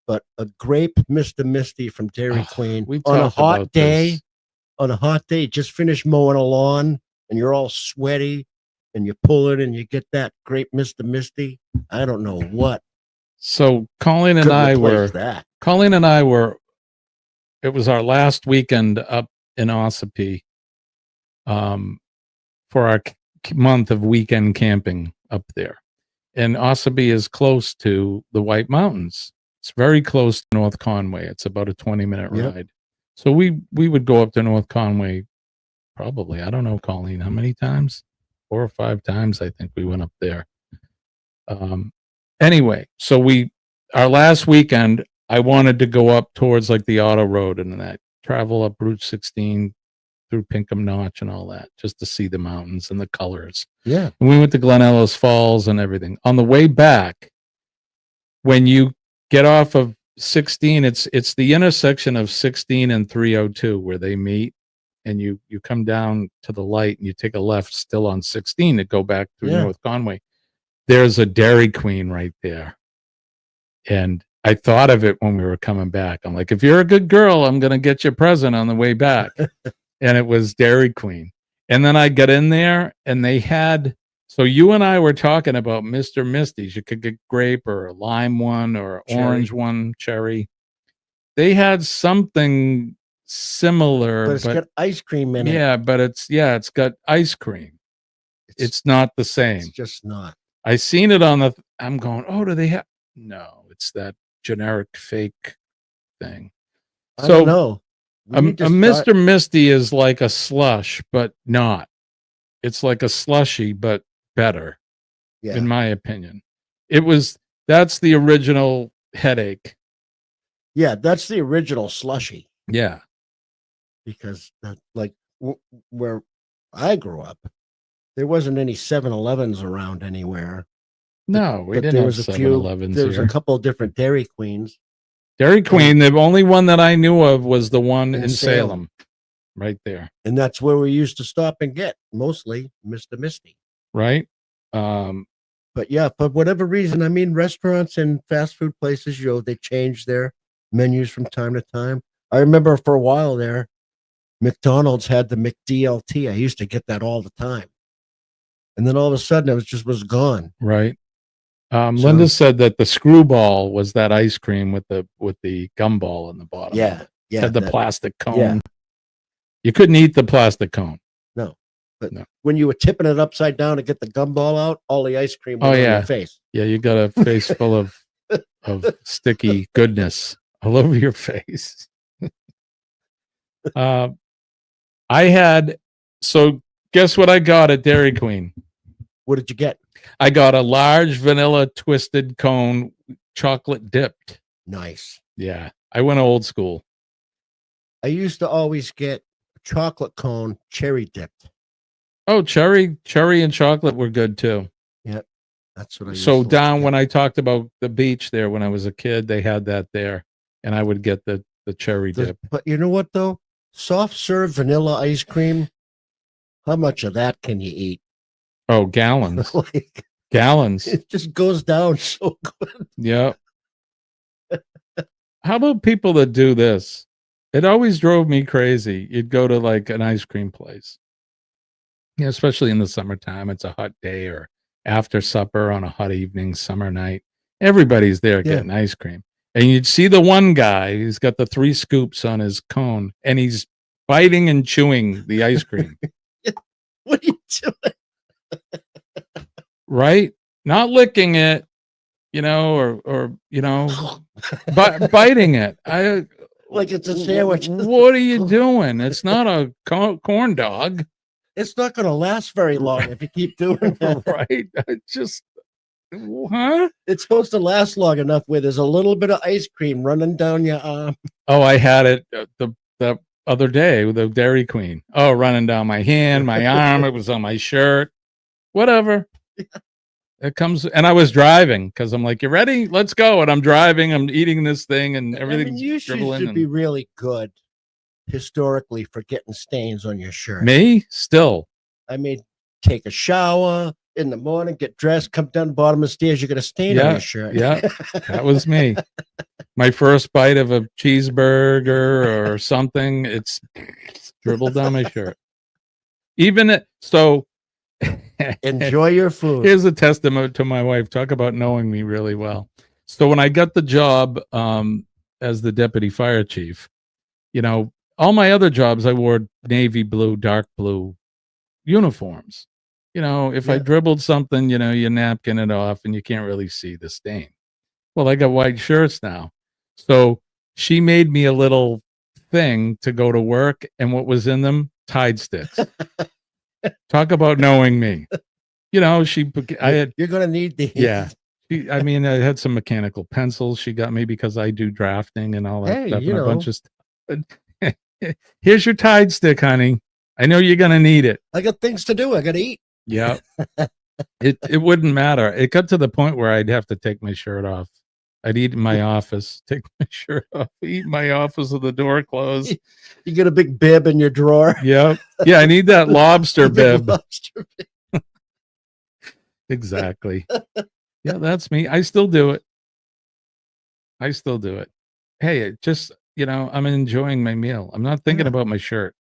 but a grape Mr. Misty from Dairy Queen on a hot day, just finish mowing a lawn and you're all sweaty and you pull it and you get that grape Mr. Misty. I don't know what. So Colleen and I were, it was our last weekend up in Ossipee for our month of weekend camping up there. And Ossipee is close to the White Mountains. It's very close to North Conway. It's about a 20-minute ride. So we would go up to North Conway probably, I don't know, Colleen, how many times? 4 or 5 times, I think we went up there. Anyway, so our last weekend, I wanted to go up towards like the auto road and that travel up Route 16 through Pinkham Notch and all that, just to see the mountains and the colors. Yeah. And we went to Glen Ellis Falls and everything. On the way back, when you get off of 16, it's the intersection of 16 and 302 where they meet, and you come down to the light and you take a left still on 16 to go back through North Conway. There's a Dairy Queen right there. And I thought of it when we were coming back. I'm like, if you're a good girl, I'm going to get you a present on the way back. And it was Dairy Queen. And then I got in there and they had, so you and I were talking about Mr. Misty's. You could get grape or a lime one or orange one, cherry. They had something similar. But it's got ice cream in it. Yeah, but it's got ice cream. It's not the same. It's just not. I seen it on I'm going, oh, do they have? No, it's that generic fake thing. I don't know. A Mr. Misty is like a slush, but not. It's like a slushy, but better, in my opinion. That's the original headache. Yeah, that's the original slushy. Yeah. Because where I grew up, there wasn't any 7-Elevens around anywhere. No, we didn't have 7-Elevens There was here. a couple of different Dairy Queens. Dairy Queen, the only one that I knew of was the one in Salem, right there. And that's where we used to stop and get, mostly Mr. Misty. Right? But yeah, for whatever reason, I mean, restaurants and fast food places, they change their menus from time to time. I remember for a while there, McDonald's had the McDLT. I used to get that all the time. And then all of a sudden, it was gone. Right. Linda said that the screwball was that ice cream with the gumball in the bottom. Yeah. Yeah. Had the plastic cone. Yeah. You couldn't eat the plastic cone. No. But when you were tipping it upside down to get the gumball out, all the ice cream was on your face. Yeah, you got a face full of sticky goodness all over your face. So guess what I got at Dairy Queen? What did you get? I got a large vanilla twisted cone, chocolate dipped. Nice. Yeah, I went old school. I used to always get a chocolate cone, cherry dipped. Oh, cherry and chocolate were good too. Yep, that's what I used So to down get. when I talked about the beach there when I was a kid, they had that there, and I would get the cherry dip. But you know what though? Soft serve vanilla ice cream. How much of that can you eat? Oh, gallons. Gallons. It just goes down so good. Yeah. How about people that do this? It always drove me crazy. You'd go to like an ice cream place. Yeah, especially in the summertime. It's a hot day or after supper on a hot evening, summer night. Everybody's there getting ice cream. And you'd see the one guy who's got the 3 scoops on his cone and he's biting and chewing the ice cream. What are you doing? Right? Not licking it, or biting it. Like it's a sandwich. What are you doing? It's not a corn dog. It's not going to last very long if you keep doing that. Right? Huh? It's supposed to last long enough where there's a little bit of ice cream running down your arm. Oh, I had it the other day with the Dairy Queen. Oh, running down my hand, my arm. It was on my shirt. Whatever. It comes, and I was driving because I'm like, "You ready? Let's go!" And I'm driving. I'm eating this thing, and everything's dribbling. You should be really good historically for getting stains on your shirt. Me still. I mean, take a shower in the morning, get dressed, come down the bottom of the stairs. You got a stain on your shirt. Yeah, that was me. My first bite of a cheeseburger or something, it's dribbled down my shirt. Enjoy your food. Here's a testament to my wife. Talk about knowing me really well. So when I got the job as the deputy fire chief, all my other jobs, I wore navy blue, dark blue uniforms. If I dribbled something, you napkin it off and you can't really see the stain. Well, I got white shirts now. So she made me a little thing to go to work. And what was in them? Tide sticks. Talk about knowing me. You're going to need these. Yeah. I mean, I had some mechanical pencils she got me because I do drafting and all that Hey, stuff, you and a know. bunch of stuff. Here's your Tide stick, honey. I know you're gonna need it. I got things to do. I got to eat. Yeah. It wouldn't matter. It got to the point where I'd have to take my shirt off. I'd eat in my office, take my shirt off, eat in my office with the door closed. You get a big bib in your drawer. Yep. Yeah, I need that lobster Big bib. lobster bib. Exactly. Yeah, that's me. I still do it. Hey, it just, I'm enjoying my meal. I'm not thinking Yeah. about my shirt.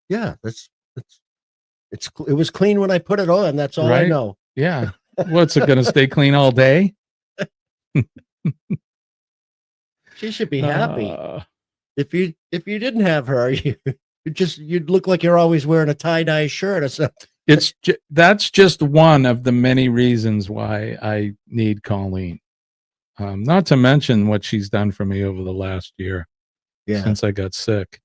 Yeah, it was clean when I put it on. That's all I Right? know. Yeah. What's it going to stay clean all day? She should be happy. Uh, If you didn't have her, you'd look like you're always wearing a tie-dye shirt or something. That's just one of the many reasons why I need Colleen. Not to mention what she's done for me over the last year since I got sick.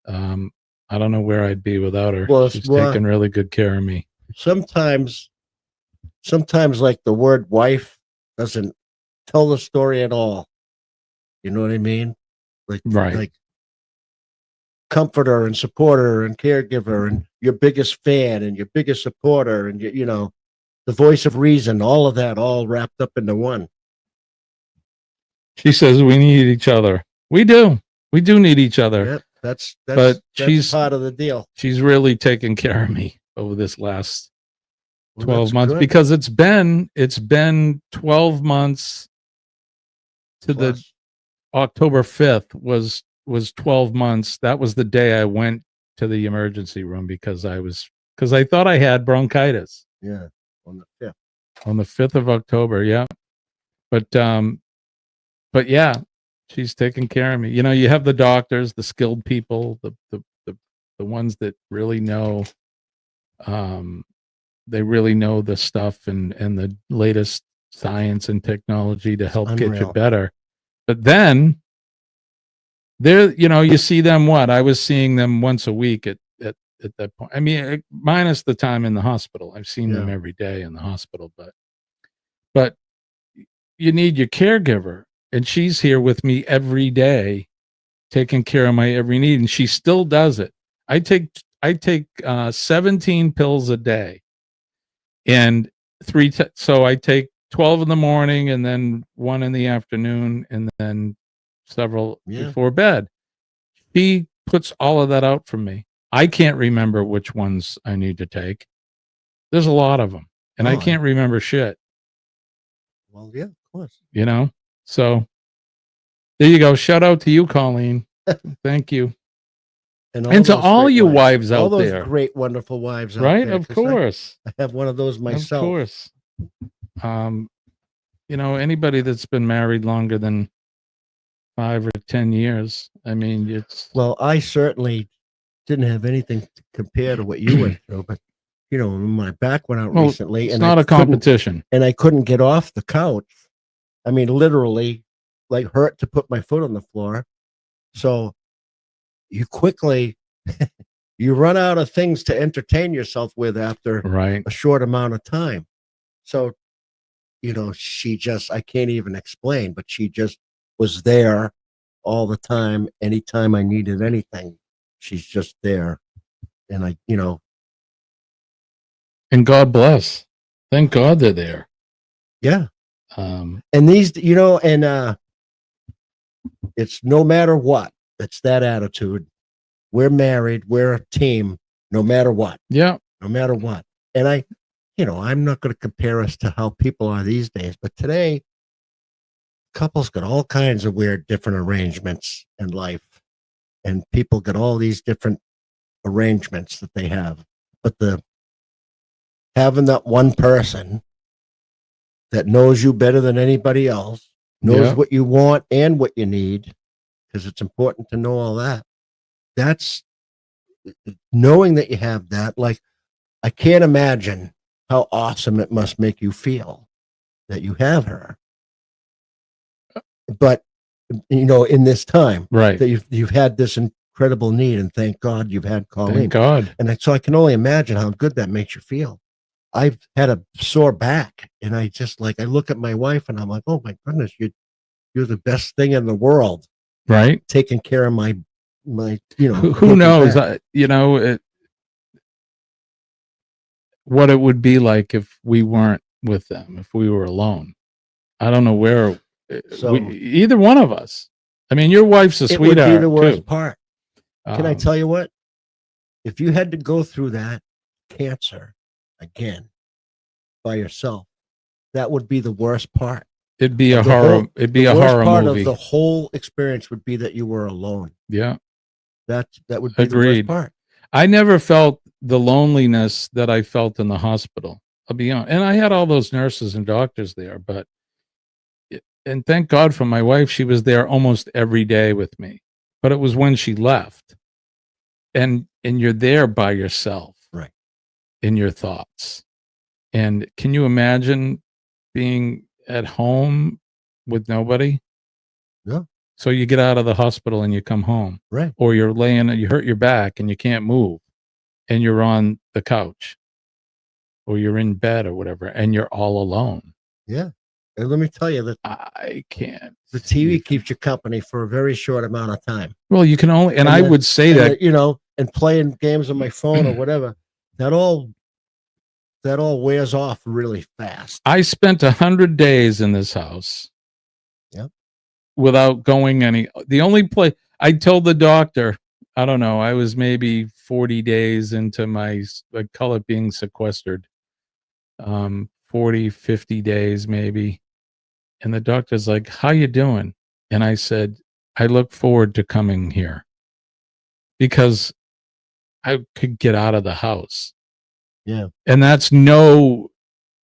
I don't know where I'd be without her. Well, she's taken really good care of me. Sometimes like the word wife doesn't tell the story at all. You know what I mean? Like comforter and supporter and caregiver and your biggest fan and your biggest supporter and the voice of reason, all of that all wrapped up into one. She says we need each other. We do need each other. Yep, that's she's part of the deal. She's really taken care of me over this last 12 months good. because it's been 12 months to Plus. the October 5th was 12 months. That was the day I went to the emergency room because I thought I had bronchitis. Yeah, on the 5th. On the 5th of October, yeah. But yeah, she's taking care of me. You have the doctors, the skilled people, the ones that really know they really know the stuff and the latest science and technology to help get you better. But then there, you see them I was seeing them once a week at that point. I mean, minus the time in the hospital. I've seen them every day in the hospital, but you need your caregiver, and she's here with me every day, taking care of my every need, and she still does it. I take 17 pills a day, and so I take 12 in the morning and then 1 in the afternoon and then several before bed. She puts all of that out for me. I can't remember which ones I need to take. There's a lot of them, and I can't remember shit. Well, yeah, of course. So there you go. Shout out to you, Colleen. Thank you. And to all you wives out there. All those great, wonderful wives out right? there. Of course. I have one of those myself. Of course. Anybody that's been married longer than 5 or 10 years, I mean, it's... Well, I certainly didn't have anything to compare to what you went through, but, my back went out recently. It's not a competition. And I couldn't get off the couch. I mean, literally, hurt to put my foot on the floor. So you quickly, you run out of things to entertain yourself with after a short amount of time. So, she just, I can't even explain, but she just was there all the time. Anytime I needed anything, she's just there. And and God bless. Thank God they're there. Yeah. And these, it's no matter what. It's that attitude. We're married. We're a team, no matter what. Yeah. No matter what. And I'm not going to compare us to how people are these days, but today, couples got all kinds of weird, different arrangements in life. And people get all these different arrangements that they have. But having that one person that knows you better than anybody else, knows what you want and what you need, because it's important to know all that. That's knowing that you have that. I can't imagine how awesome it must make you feel that you have her. But, in this time, that you've had this incredible need, and thank God you've had Colleen. Thank God. And so I can only imagine how good that makes you feel. I've had a sore back, and I look at my wife, and I'm like, oh my goodness, you're the best thing in the world, right? taking care of my Who knows? What it would be like if we weren't with them, if we were alone. I don't know where either one of us. I mean, your wife's a sweetheart. It would be the worst too. part. Can I tell you what? If you had to go through that cancer again by yourself, that would be the worst part. It'd be a horror. It'd be a horror part movie. Of the whole experience would be that you were alone. Yeah, that would be Agreed. The worst part. I never felt the loneliness that I felt in the hospital. I'll be honest, and I had all those nurses and doctors there, and thank God for my wife. She was there almost every day with me, but it was when she left, and you're there by yourself, right, in your thoughts. And can you imagine being at home with nobody? Yeah. So you get out of the hospital and you come home, right? Or you're laying, you hurt your back and you can't move, and you're on the couch, or you're in bed or whatever, and you're all alone. Yeah. And let me tell you that I can't. The TV keeps you company for a very short amount of time. Well, you can only, and I would say that, and playing games on my phone or whatever, that all wears off really fast. I spent 100 days in this house. Yep. Without going the only place I told the doctor, I don't know, I was maybe 40 days into my, I call it being sequestered. 40, 50 days maybe. And the doctor's like, how you doing? And I said, I look forward to coming here because I could get out of the house. Yeah. And that's no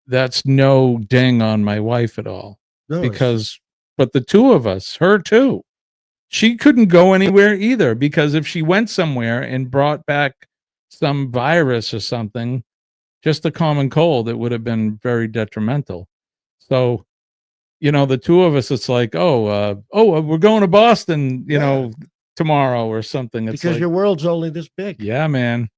ding on my wife at all. No, but the two of us, her too, she couldn't go anywhere either, because if she went somewhere and brought back some virus or something, just a common cold, it would have been very detrimental. So, the two of us, it's like, we're going to Boston, tomorrow or something. It's because like, your world's only this big. Yeah, man.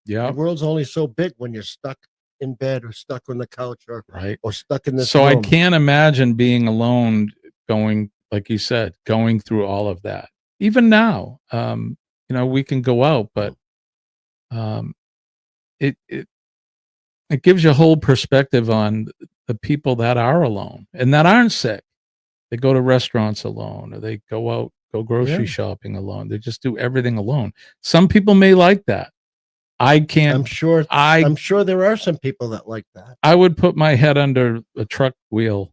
Yeah. The world's only so big when you're stuck in bed or stuck on the couch or stuck in this room. I can't imagine being alone, going, like you said, going through all of that. Even now, we can go out, but it gives you a whole perspective on the people that are alone and that aren't sick. They go to restaurants alone, or they go grocery shopping alone. They just do everything alone. Some people may like that. I can't. I'm sure there are some people that like that. I would put my head under a truck wheel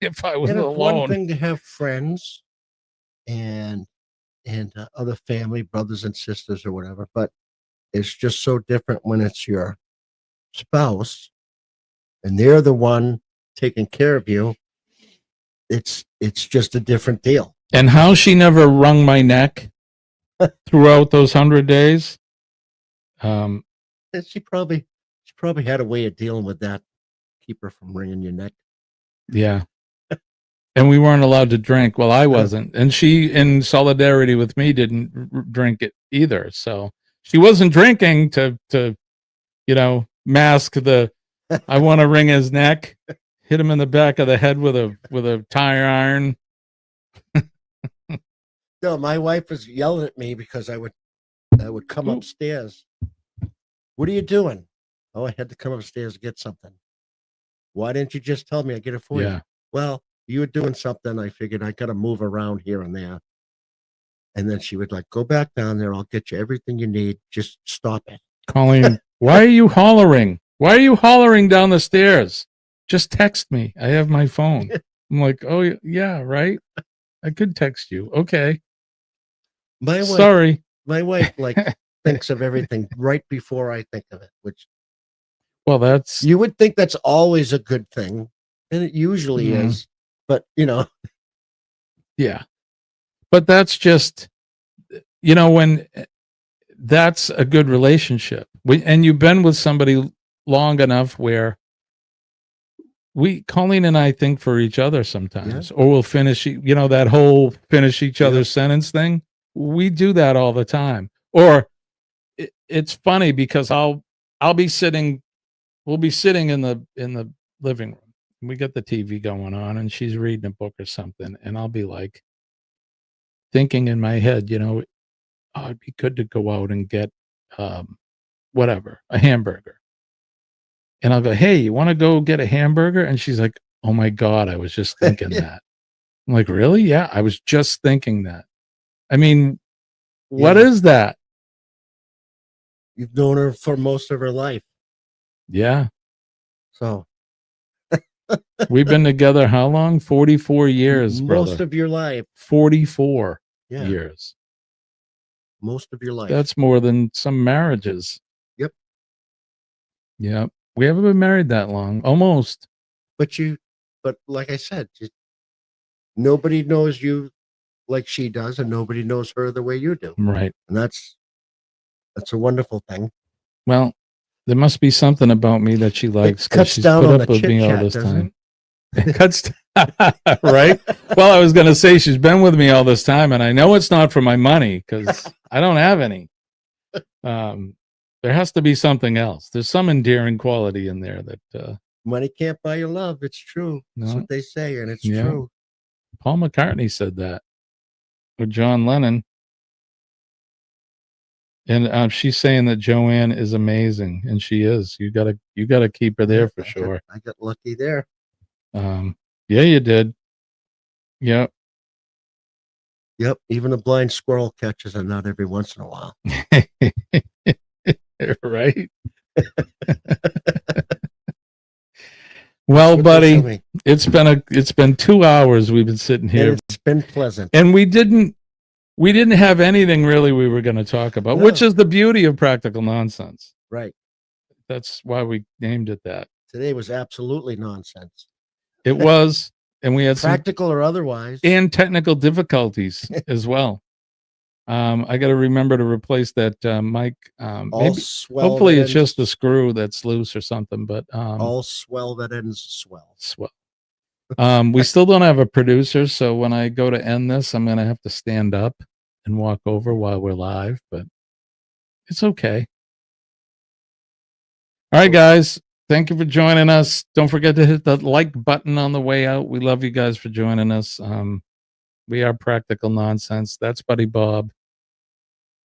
if I was alone. One thing to have friends and other family, brothers and sisters or whatever, but it's just so different when it's your spouse and they're the one taking care of you. It's just a different deal. And how she never wrung my neck throughout those 100 days. She probably had a way of dealing with that. Keep her from wringing your neck. Yeah. And we weren't allowed to drink. Well, I wasn't. And she, in solidarity with me, didn't drink it either. So she wasn't drinking to mask the, I want to wring his neck, hit him in the back of the head with a tire iron. No, my wife was yelling at me because I would come upstairs. What are you doing? Oh, I had to come upstairs to get something. Why didn't you just tell me? I get it for you. Well, you were doing something. I figured I got to move around here and there. And then she would go back down there. I'll get you everything you need. Just stop it. Colleen, why are you hollering? Why are you hollering down the stairs? Just text me. I have my phone. I'm like, oh yeah, right. I could text you. Okay. Sorry. My wife thinks of everything right before I think of it, which, that's, you would think that's always a good thing, and it usually is, but yeah, but that's just, when that's a good relationship, and you've been with somebody long enough where Colleen and I think for each other sometimes, or we'll finish, that whole finish each other's sentence thing. We do that all the time. Or it's funny because I'll be sitting we'll be sitting in the living room. We got the TV going on, and she's reading a book or something, and I'll be like thinking in my head, oh, it'd be good to go out and get whatever, a hamburger. And I'll go, hey, you want to go get a hamburger? And she's like, oh my God, I was just thinking that. I'm like, really? Yeah, I was just thinking that. I mean, what is that? You've known her for most of her life. Yeah. So we've been together how long? 44 years, brother. Most of your life. 44 years. Most of your life. That's more than some marriages. Yep. Yep. We haven't been married that long. Almost. But like I said, nobody knows you like she does, and nobody knows her the way you do. Right. And that's a wonderful thing. Well, there must be something about me that she likes. It cuts she's down put on up the with me all chit-chat, this doesn't time. It cuts right? Well, I was going to say she's been with me all this time, and I know it's not for my money because I don't have any. There has to be something else. There's some endearing quality in there that money can't buy you love. It's true. That's what they say, and it's true. Paul McCartney said that with John Lennon. And she's saying that Joanne is amazing, and she is. You gotta keep her there for sure. I got lucky there. Yeah, you did. Yep. Yep. Even a blind squirrel catches a nut every once in a while. Right. Well, buddy, it's been 2 hours we've been sitting here. And it's been pleasant. And we didn't have anything really we were going to talk about, which is the beauty of Practical Nonsense. Right. That's why we named it that. Today was absolutely nonsense. It was, and we had practical or otherwise, and technical difficulties as well. I got to remember to replace that mic. Hopefully it's just the screw that's loose or something, but all swell that ends swell. We still don't have a producer, so when I go to end this, I'm going to have to stand up and walk over while we're live, but it's okay. All right, guys. Thank you for joining us. Don't forget to hit the like button on the way out. We love you guys for joining us. We are Practical Nonsense. That's Buddy Bob.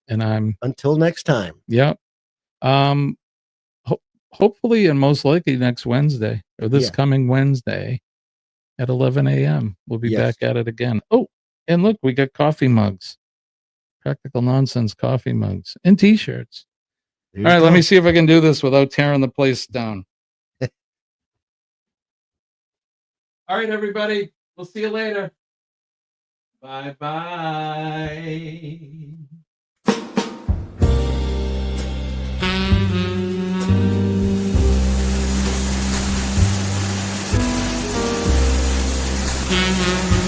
And I'm... Until next time. Yep. Hopefully and most likely next Wednesday, or this coming Wednesday at 11 a.m. We'll be back at it again. Oh, and look, we got coffee mugs. Practical Nonsense coffee mugs and T-shirts. All right, let me see if I can do this without tearing the place down. All right, everybody. We'll see you later. Bye-bye. Mm-hmm.